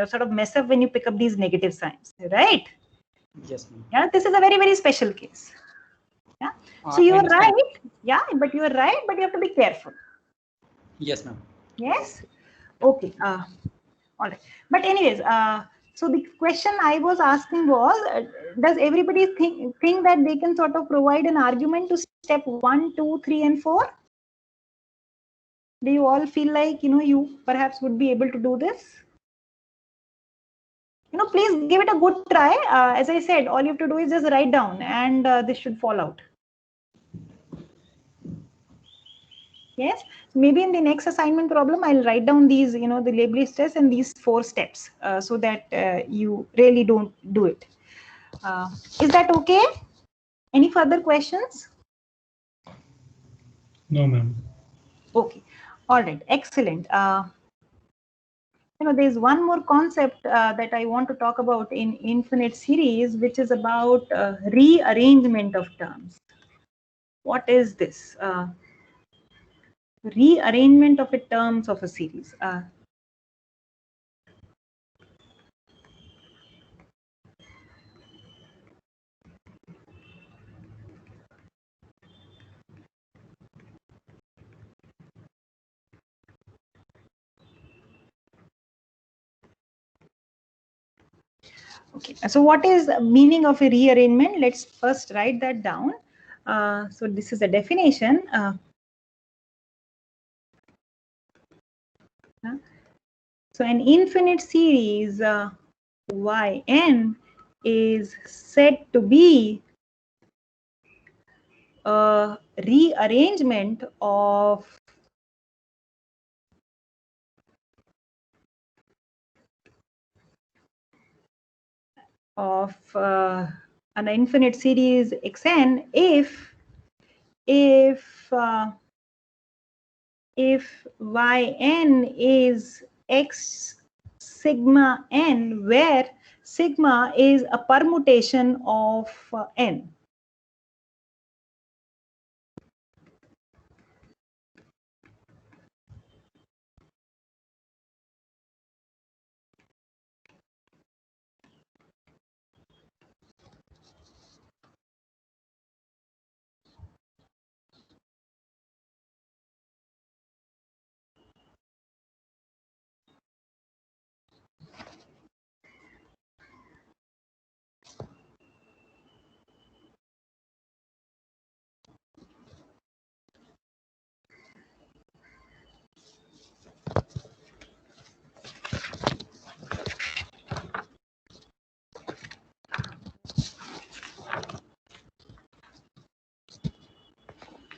sort of mess up when you pick up these negative signs, right? Yes, ma'am. Yeah. This is a very, very special case. Yeah. So you are right. Yeah, but you are right. But you have to be careful. Yes, ma'am. Yes. Okay. All right. But anyways, so the question I was asking was, does everybody think that they can sort of provide an argument to step 1, 2, 3, and 4? Do you all feel like, you perhaps would be able to do this? please give it a good try. As I said, all you have to do is just write down, and this should fall out. Yes, maybe in the next assignment problem, I'll write down these, the Lebowitz test and these 4 steps so that you really don't do it. Is that okay? Any further questions? No, ma'am. Okay. All right. Excellent. There's one more concept that I want to talk about in infinite series, which is about rearrangement of terms. What is this? Rearrangement of the terms of a series. Okay, so what is the meaning of a rearrangement? Let's first write that down. So this is a definition. So an infinite series Yn is said to be a rearrangement of an infinite series Xn if Yn is X sigma n, where sigma is a permutation of n.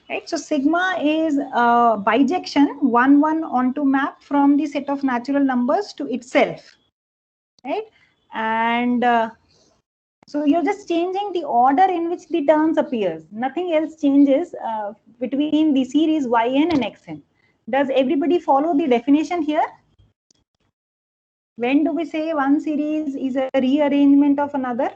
Right, so sigma is a bijection 1, 1 onto map from the set of natural numbers to itself, right? And so you're just changing the order in which the terms appears. Nothing else changes between the series Yn and Xn. Does everybody follow the definition here? When do we say one series is a rearrangement of another?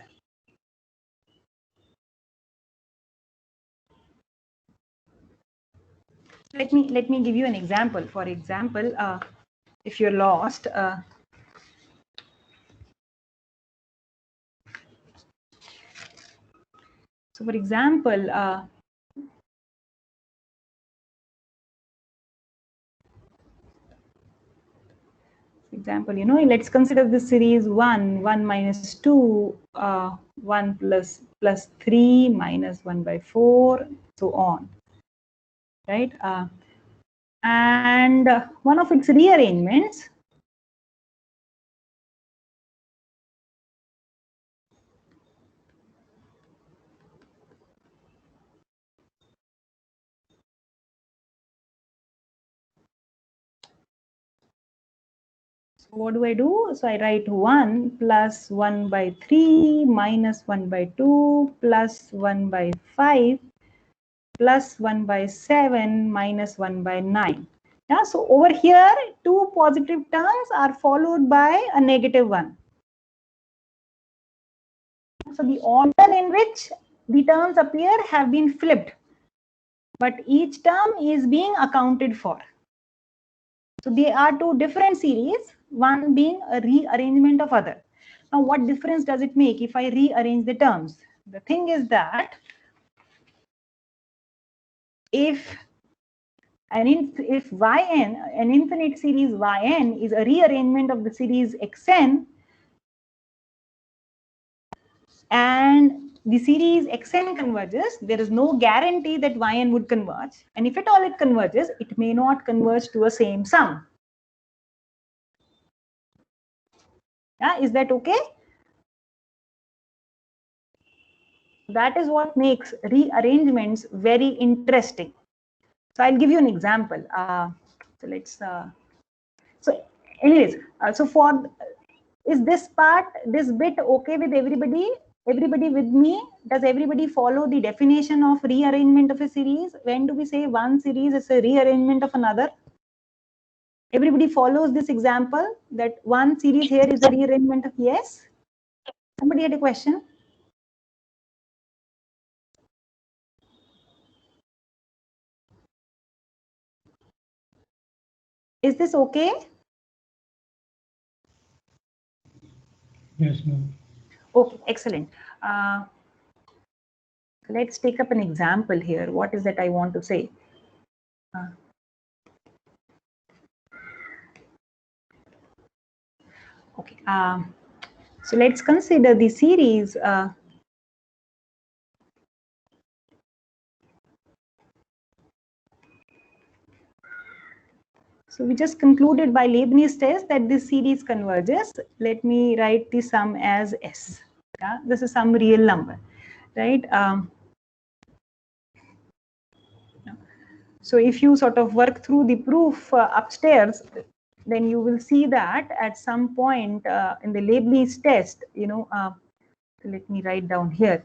Let me give you an example. For example, if you're lost, so for example, let's consider this series 1, 1 minus 2, 1 plus 3 minus 1 by 4, so on, right? And one of its rearrangements what do I do? So I write 1 plus 1 by 3 minus 1 by 2 plus 1 by 5 plus 1 by 7 minus 1 by 9. Yeah, so over here, 2 positive terms are followed by a negative 1. So the order in which the terms appear have been flipped, but each term is being accounted for. So they are 2 different series, one being a rearrangement of other. Now, what difference does it make if I rearrange the terms? The thing is that if an infinite series Yn is a rearrangement of the series Xn, and the series Xn converges, there is no guarantee that Yn would converge. And if at all it converges, it may not converge to a same sum. Yeah, is that okay? That is what makes rearrangements very interesting. So I'll give you an example. So let's. So, anyways, so for is this part, this bit okay with everybody? Everybody with me? Does everybody follow the definition of rearrangement of a series? When do we say one series is a rearrangement of another? Everybody follows this example that one series here is a rearrangement of, yes? Somebody had a question? Is this okay? Yes, ma'am. Okay, excellent. Let's take up an example here. What is that I want to say? Okay. So let's consider the series. So we just concluded by Leibniz test that this series converges. Let me write the sum as S. Yeah, this is some real number, right? So if you sort of work through the proof upstairs, then you will see that at some point in the Leibniz test, let me write down here.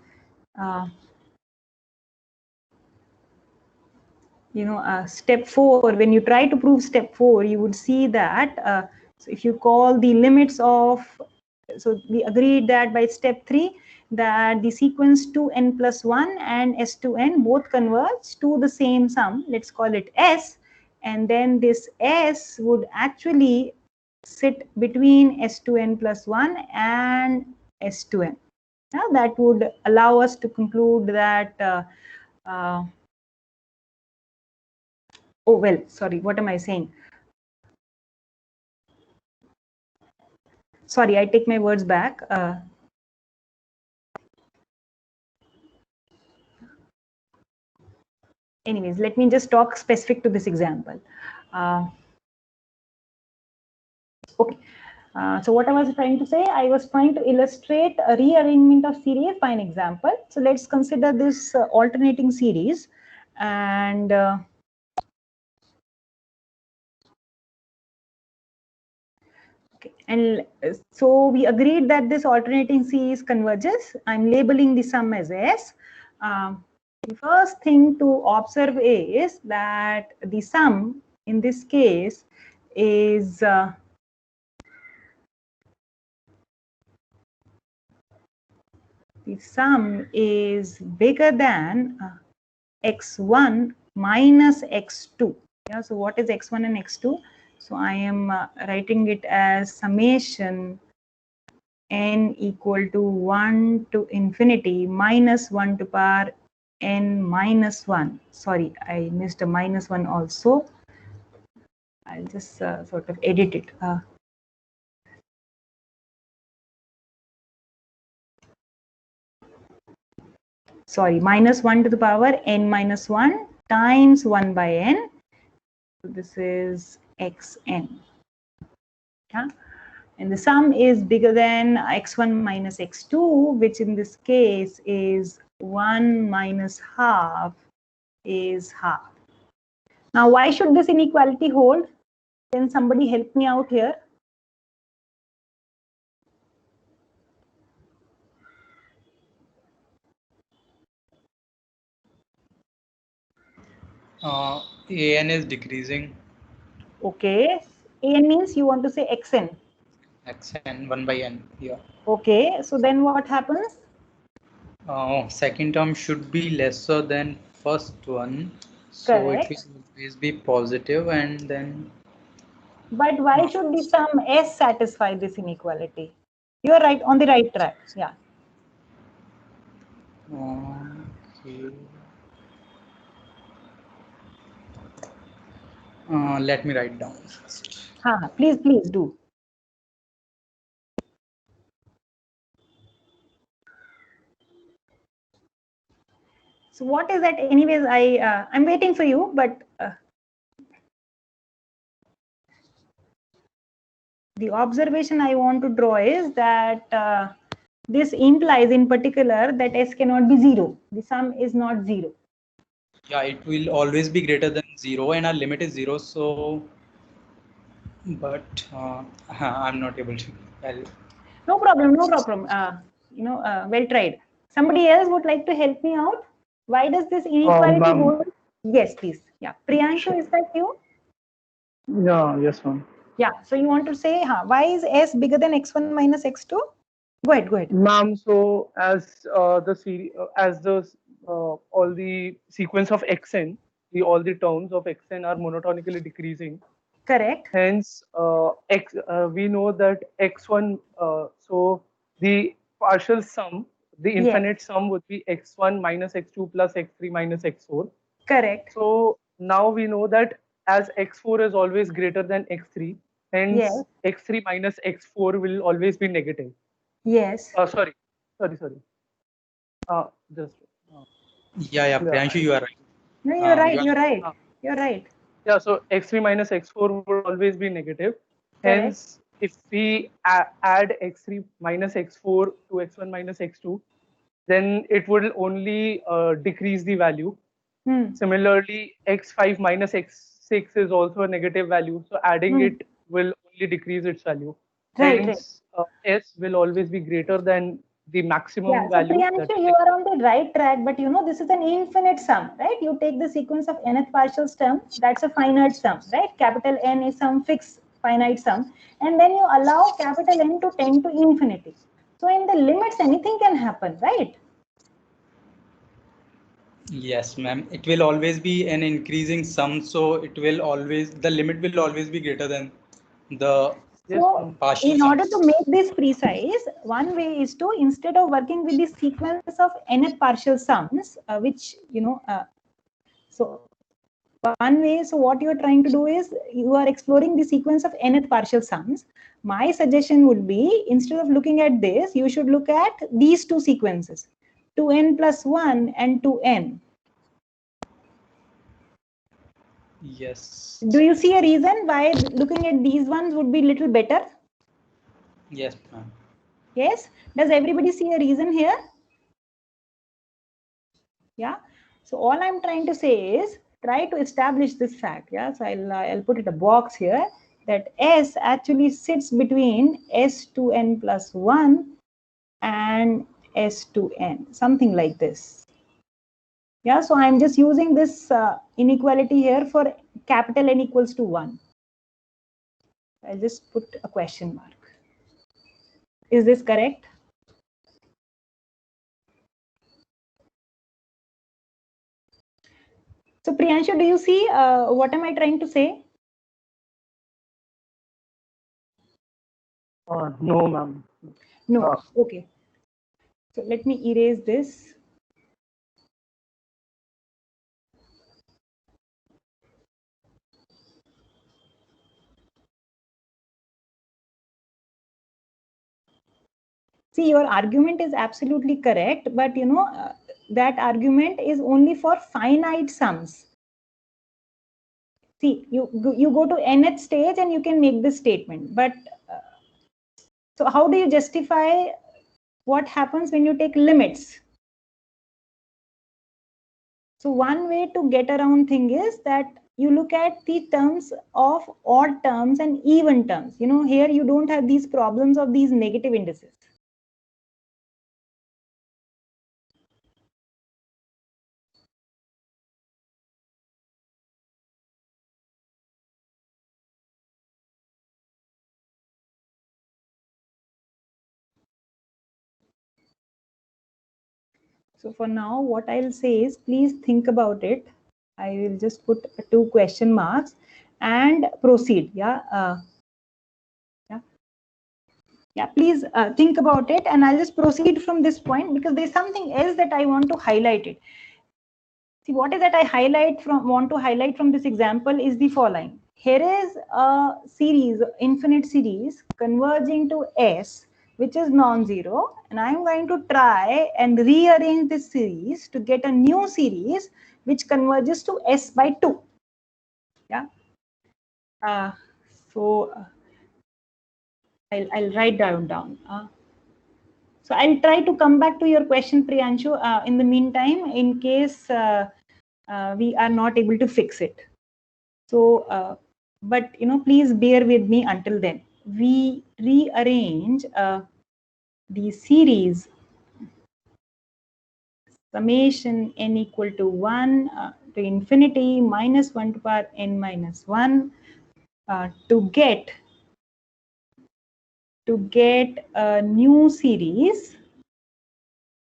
Step 4, when you try to prove step 4, you would see that so if you call the limits of, so we agreed that by step 3 that the sequence 2n plus 1 and s2n both converge to the same sum, let's call it S, and then this S would actually sit between s2n plus 1 and s2n. Now that would allow us to conclude that oh, well, sorry, what am I saying? Sorry, I take my words back. Anyways, let me just talk specific to this example. Okay. So what I was trying to say, I was trying to illustrate a rearrangement of series by an example. So let's consider this alternating series, and okay, and so we agreed that this alternating series converges. I'm labeling the sum as S. The first thing to observe is that the sum in this case is the sum is bigger than x1 minus x2. Yeah, so what is x1 and x2? So I am writing it as summation n equal to 1 to infinity minus 1 to power n minus 1. Sorry, I missed a minus 1 also. I'll just sort of edit it. Sorry, minus 1 to the power n minus 1 times 1 by n. So this is xn. Yeah? And the sum is bigger than x1 minus x2, which in this case is 1 minus half is half. Now, why should this inequality hold? Can somebody help me out here? An is decreasing. Okay. An means you want to say xn. Xn 1 by n. Yeah. Okay. So then what happens? Second term should be lesser than first one. So Correct. it will always be positive, and then. But why should the sum S satisfy this inequality? You are right, on the right track. Yeah. Okay. Let me write down first. Please do. So what is that? Anyways, I'm waiting for you, but the observation I want to draw is that this implies in particular that S cannot be 0. The sum is not 0. Yeah, it will always be greater than 0 and our limit is 0. So, but I'm not able to. No problem, no problem. Well tried. Somebody else would like to help me out? Why does this inequality hold? Yes, please. Yeah. Priyanshu, sure. Is that you? Yeah, yes, ma'am. Yeah. So you want to say, why is S bigger than x1 minus x2? Go ahead. Ma'am, so as all the sequence of xn, all the terms of xn are monotonically decreasing. Correct. Hence, we know that x1. So the partial sum, the infinite sum would be x1 minus x2 plus x3 minus x4. Correct. So now we know that as x4 is always greater than x3, hence x3 minus x4 will always be negative. Yes. Sorry. Yeah, Priyanshu, you are right. No, you're right. Yeah, so x3 minus x4 would always be negative. Hence, if we add x3 minus x4 to x1 minus x2, then it will only decrease the value. Similarly, x5 minus x6 is also a negative value. So adding it will only decrease its value. Hence, S will always be greater than the maximum value. Priyanshu, you are on the right track, but this is an infinite sum, right? You take the sequence of nth partial sum, that's a finite sum, right? Capital N is some fixed finite sum, and then you allow capital N to tend to infinity. So in the limits, anything can happen, right? Yes, ma'am. It will always be an increasing sum, so the limit will always be greater than the partial in order to make this precise, one way is to, instead of working with the sequence of nth partial sums, so what you're trying to do is you are exploring the sequence of nth partial sums. My suggestion would be, instead of looking at this, you should look at these two sequences, 2n plus 1 and 2n. Yes. Do you see a reason why looking at these ones would be little better? Yes, ma'am. Yes. Does everybody see a reason here? Yeah. So all I'm trying to say is try to establish this fact. Yeah. So I'll put it a box here that S actually sits between S2n plus 1 and S2n, something like this. Yeah, so I'm just using this inequality here for capital N equals to 1. I'll just put a question mark. Is this correct? So Priyanshu, do you see what am I trying to say? No, ma'am. No. Okay. So let me erase this. See, your argument is absolutely correct, but that argument is only for finite sums. See, you go to nth stage and you can make this statement, but so how do you justify what happens when you take limits? So one way to get around thing is that you look at the terms of odd terms and even terms. Here you don't have these problems of these negative indices. So for now, what I'll say is, please think about it. I will just put 2 question marks and proceed. Yeah. Please think about it, and I'll just proceed from this point because there's something else that I want to highlight it. See, what is that I want to highlight from this example is the following. Here is a series, infinite series converging to S, which is non-zero, and I'm going to try and rearrange this series to get a new series which converges to S by 2. Yeah. I'll write down. So I'll try to come back to your question, Priyanshu, in the meantime, in case we are not able to fix it. So, but please bear with me until then. We rearrange the series summation n equal to 1 to infinity minus 1 to the power n minus 1 to get a new series.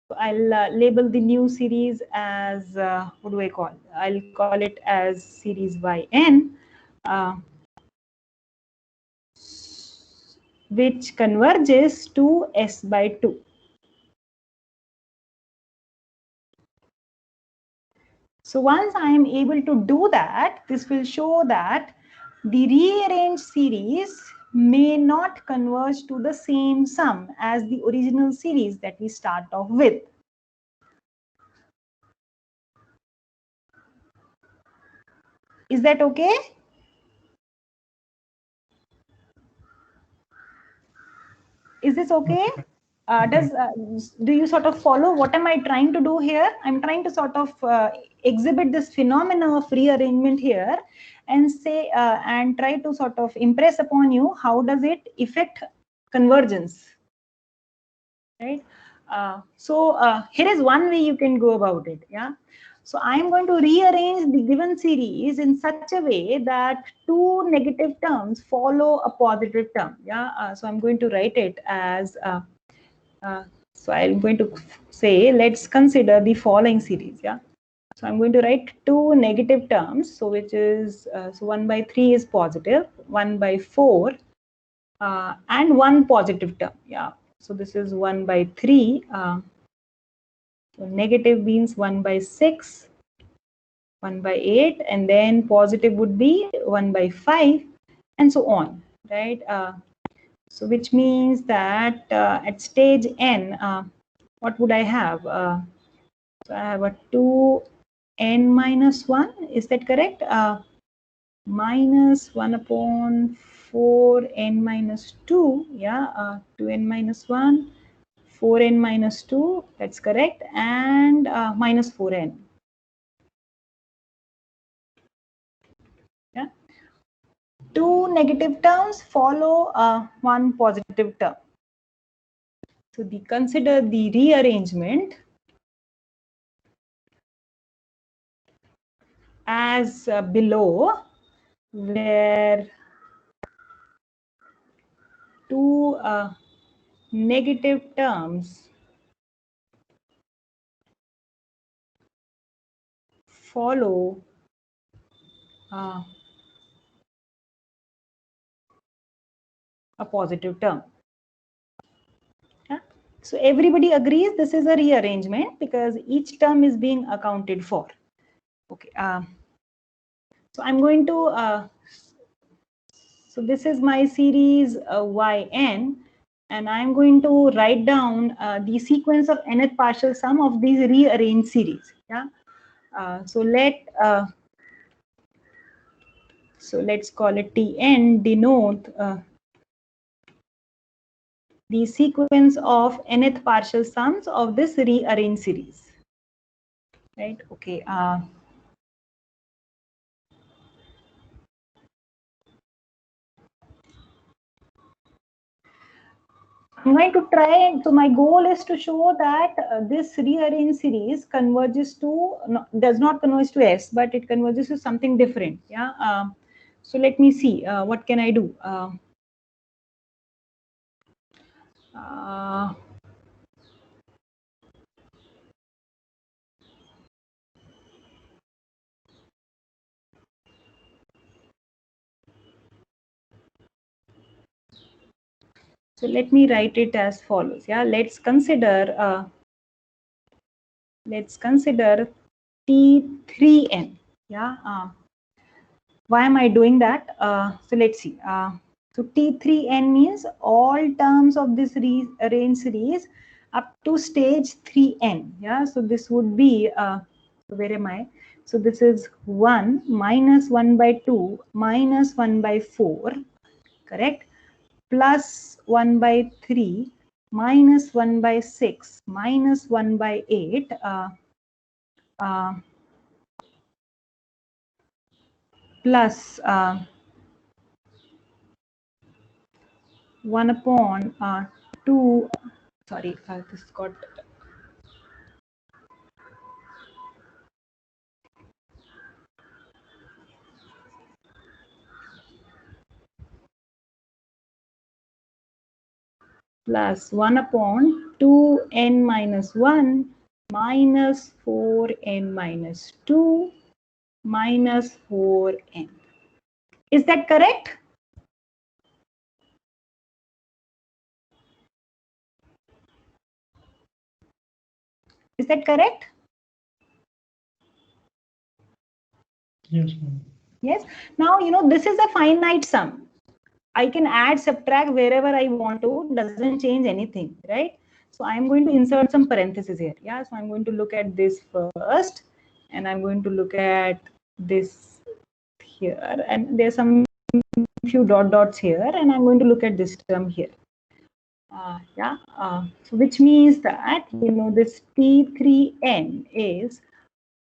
So I'll label the new series as what do I call? I'll call it as series yn, which converges to s by 2. So once I am able to do that, this will show that the rearranged series may not converge to the same sum as the original series that we start off with. Is that okay? Is this okay? Do you sort of follow what am I trying to do here? I'm trying to sort of exhibit this phenomena of rearrangement here and say and try to sort of impress upon you how does it affect convergence, right? So here is one way you can go about it. Yeah. So I'm going to rearrange the given series in such a way that two negative terms follow a positive term. Yeah. So I'm going to write it as so I'm going to say, let's consider the following series. Yeah. So I'm going to write two negative terms. So which is, so 1 by 3 is positive, 1 by 4, and one positive term. Yeah. So this is 1 by 3. So negative means 1 by 6, 1 by 8, and then positive would be 1 by 5, and so on, right? So which means that at stage n, what would I have? So I have a 2n minus 1, is that correct? Minus 1 upon 4n minus 2, yeah, 2n minus 1, 4n minus 2, that's correct, and minus 4n. Yeah. Two negative terms follow one positive term. So consider the rearrangement as below, where two negative terms follow a positive term. Yeah? So everybody agrees this is a rearrangement because each term is being accounted for. Okay. So I'm going to, so this is my series yn, and I'm going to write down the sequence of nth partial sum of these rearranged series. Yeah. So let's call it Tn denote the sequence of nth partial sums of this rearranged series. Right? Okay. I'm going to try, so my goal is to show that this rearranged series converges to, does not converge to S, but it converges to something different. Yeah. So let me see, what can I do? So let me write it as follows. Yeah, let's consider T3n. Yeah. Why am I doing that? So let's see. So T3n means all terms of this rearranged series up to stage 3n. Yeah. So this would be so where am I? So this is 1 minus 1 by 2 minus 1 by 4. Correct. plus 1 by 3 minus 1 by 6 minus 1 by 8 plus 1 upon 2, sorry, this got plus 1 upon 2n minus 1 minus 4n minus 2 minus 4n. Is that correct? Is that correct? Yes, ma'am. Yes. Now, you know, this is a finite sum. I can add, subtract wherever I want to, doesn't change anything, right? So I'm going to insert some parentheses here. Yeah, so I'm going to look at this first, and I'm going to look at this here, and there's some few dots here, and I'm going to look at this term here. So which means that, you know, this T3n is,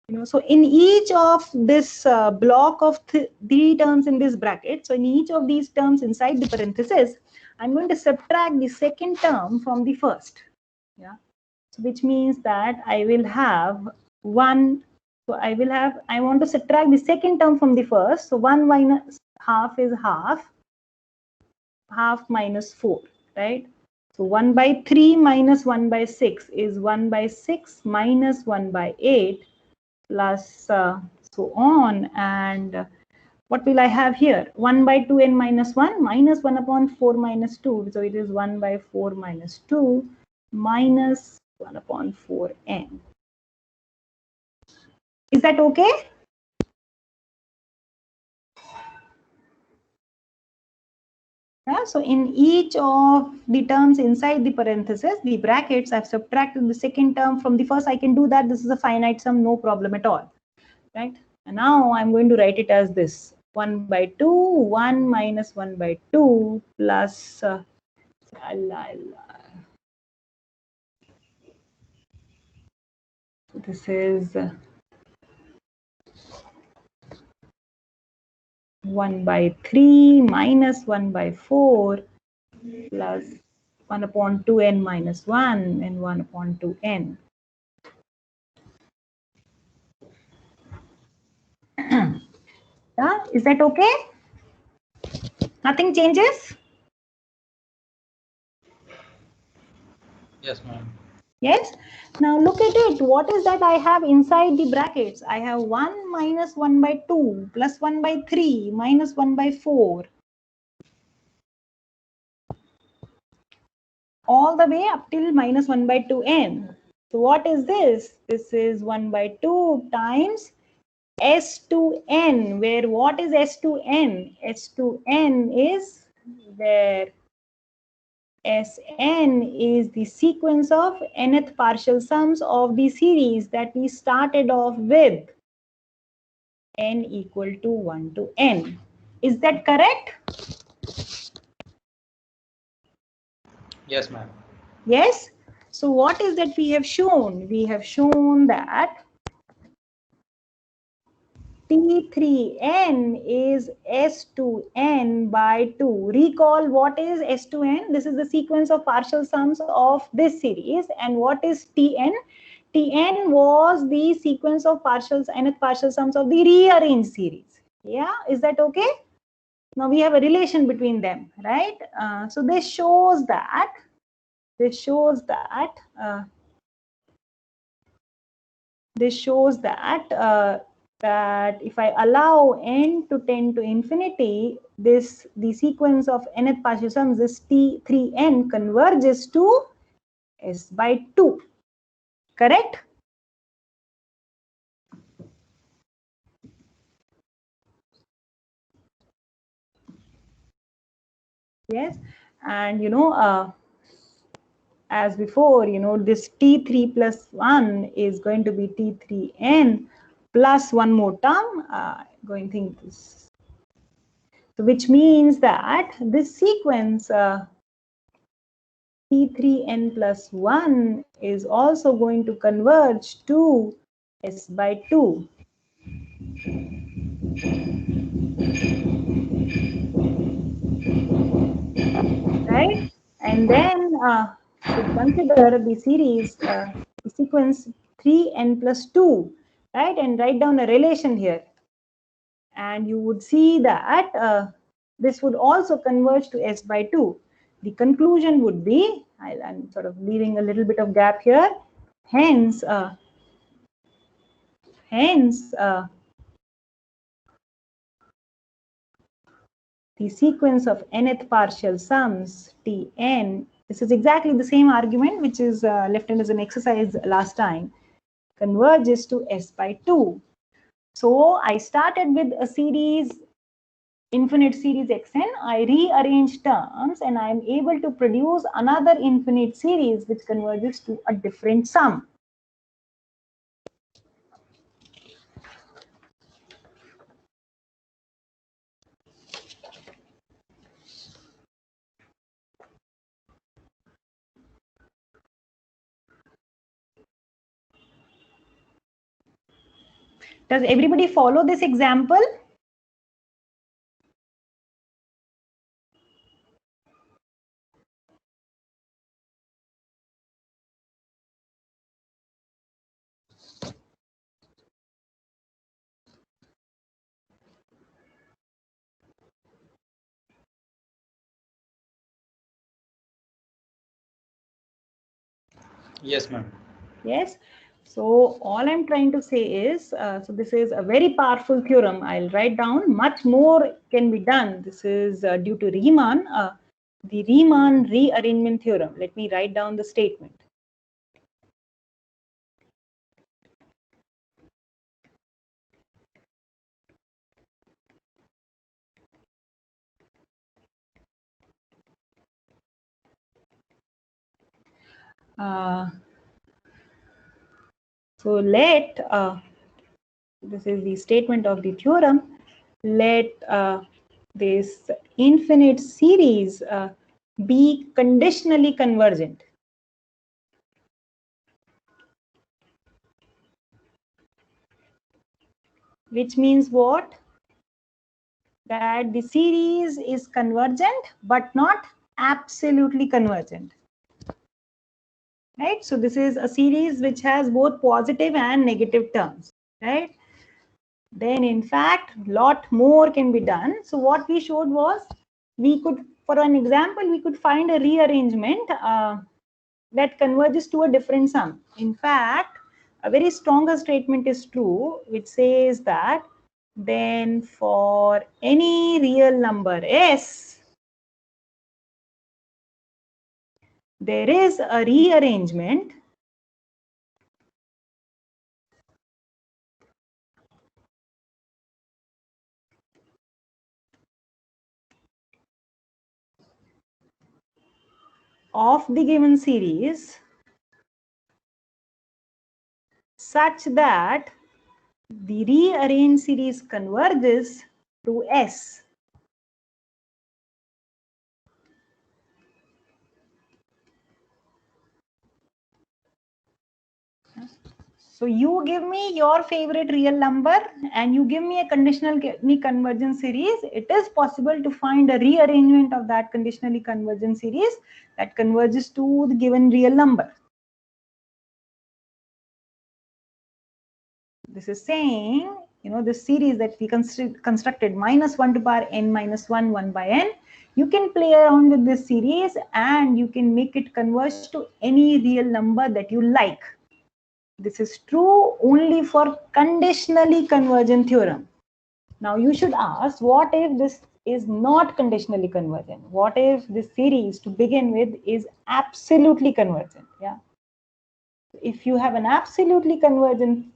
you know, so in each of this block of three terms in this bracket, so in each of these terms inside the parentheses, I'm going to subtract the second term from the first. Yeah, so which means that I will have 1. So I want to subtract the second term from the first. So 1 minus half is half minus 4, right? So 1 by 3 minus 1 by 6 is 1 by 6 minus 1 by 8 plus so on. And what will I have here? 1 by 2n minus 1 minus 1 upon 4 minus 2. So it is 1 by 4 minus 2 minus 1 upon 4n. Is that okay? Yeah, so in each of the terms inside the parentheses, the brackets, I've subtracted the second term from the first. I can do that. This is a finite sum, no problem at all, right? And now I'm going to write it as this: 1 by 2, 1 minus 1 by 2 plus this is 1 by 3 minus 1 by 4 plus 1 upon 2n minus 1 and 1 upon 2n. Yeah, is that okay? Nothing changes? Yes, ma'am. Yes. Now look at it. What is that I have inside the brackets? I have 1 minus 1 by 2 plus 1 by 3 minus 1 by 4. All the way up till minus 1 by 2n. So what is this? This is 1 by 2 times S2n, where what is S2n? S2n is where Sn is the sequence of nth partial sums of the series that we started off with, n equal to 1 to n. Is that correct? Yes, ma'am. Yes. So what is that we have shown? We have shown that T3n is S2n by 2. Recall what is S2n? This is the sequence of partial sums of this series. And what is Tn? Tn was the sequence of nth partial sums of the rearranged series. Yeah, is that okay? Now we have a relation between them, right? So this shows that that if I allow n to tend to infinity, the sequence of nth partial sums, this T3n converges to S by 2. Correct? Yes. And you know, as before, you know, this T3 plus 1 is going to be T3n plus one more term. Going to think this. So which means that this sequence T3n plus 1 is also going to converge to S by 2. Right? And then should consider the series, the sequence 3n plus 2, right? And write down a relation here. And you would see that this would also converge to S by 2. The conclusion would be, I'm sort of leaving a little bit of gap here. Hence, the sequence of nth partial sums Tn, this is exactly the same argument which is left in as an exercise last time, converges to S by 2. So I started with a series, infinite series xn, I rearrange terms and I am able to produce another infinite series which converges to a different sum. Does everybody follow this example? Yes, ma'am. Yes. So all I'm trying to say is, so this is a very powerful theorem. I'll write down. Much more can be done. This is due to Riemann, the Riemann rearrangement theorem. Let me write down the statement. So let, this is the statement of the theorem, let this infinite series be conditionally convergent. Which means what? That the series is convergent but not absolutely convergent. Right? So this is a series which has both positive and negative terms. Right? Then in fact, lot more can be done. So what we showed was, we could, for an example, we could find a rearrangement that converges to a different sum. In fact, a very stronger statement is true, which says that then for any real number S, there is a rearrangement of the given series such that the rearranged series converges to S. So you give me your favorite real number and you give me a conditionally convergent series. It is possible to find a rearrangement of that conditionally convergent series that converges to the given real number. This is saying, you know, this series that we constructed minus 1 to power n minus 1, 1 by n, you can play around with this series and you can make it converge to any real number that you like. This is true only for conditionally convergent theorem. Now you should ask, what if this is not conditionally convergent? What if this series to begin with is absolutely convergent? Yeah. If you have an absolutely convergent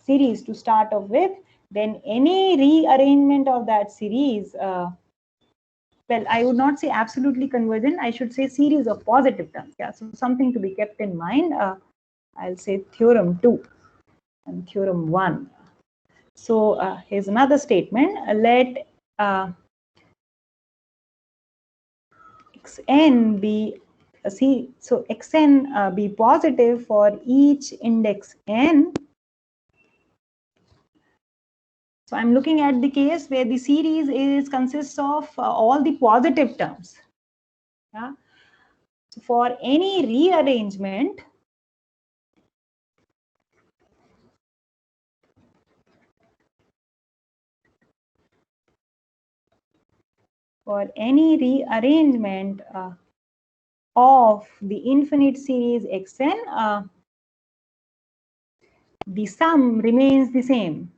series to start off with, then any rearrangement of that series, well, I would not say absolutely convergent, I should say series of positive terms. Yeah, so something to be kept in mind. I'll say theorem 2 and theorem 1. So here's another statement. Let xn be xn be positive for each index n. So I'm looking at the case where the series consists of all the positive terms. Yeah. So for any rearrangement, of the infinite series xn, the sum remains the same.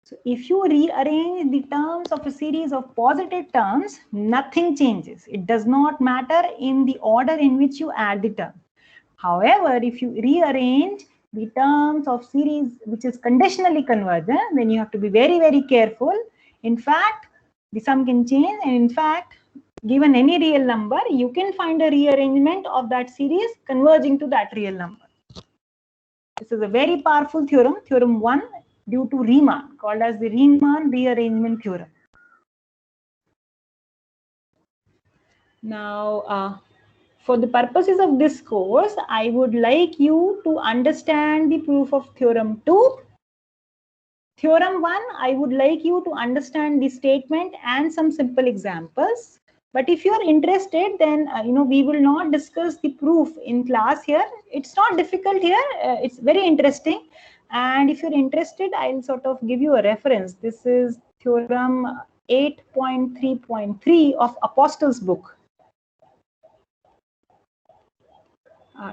So if you rearrange the terms of a series of positive terms, nothing changes. It does not matter in the order in which you add the term. However, if you rearrange the terms of series which is conditionally convergent, then you have to be very, very careful. In fact, the sum can change, and in fact, given any real number, you can find a rearrangement of that series converging to that real number. This is a very powerful theorem, theorem 1, due to Riemann, called as the Riemann rearrangement theorem. Now, for the purposes of this course, I would like you to understand the proof of theorem 2. Theorem 1, I would like you to understand the statement and some simple examples. But if you are interested, then we will not discuss the proof in class here. It's not difficult here. It's very interesting. And if you're interested, I'll sort of give you a reference. This is theorem 8.3.3 of Apostle's book.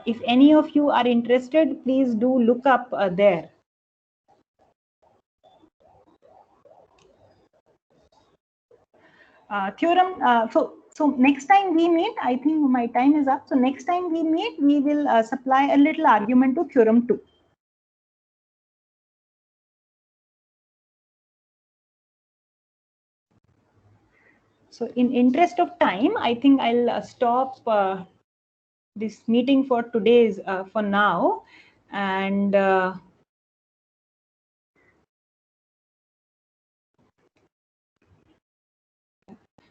If any of you are interested, please do look up there. So next time we meet, I think my time is up. So next time we meet, we will supply a little argument to theorem 2. So in interest of time, I think I'll stop this meeting for today's for now, and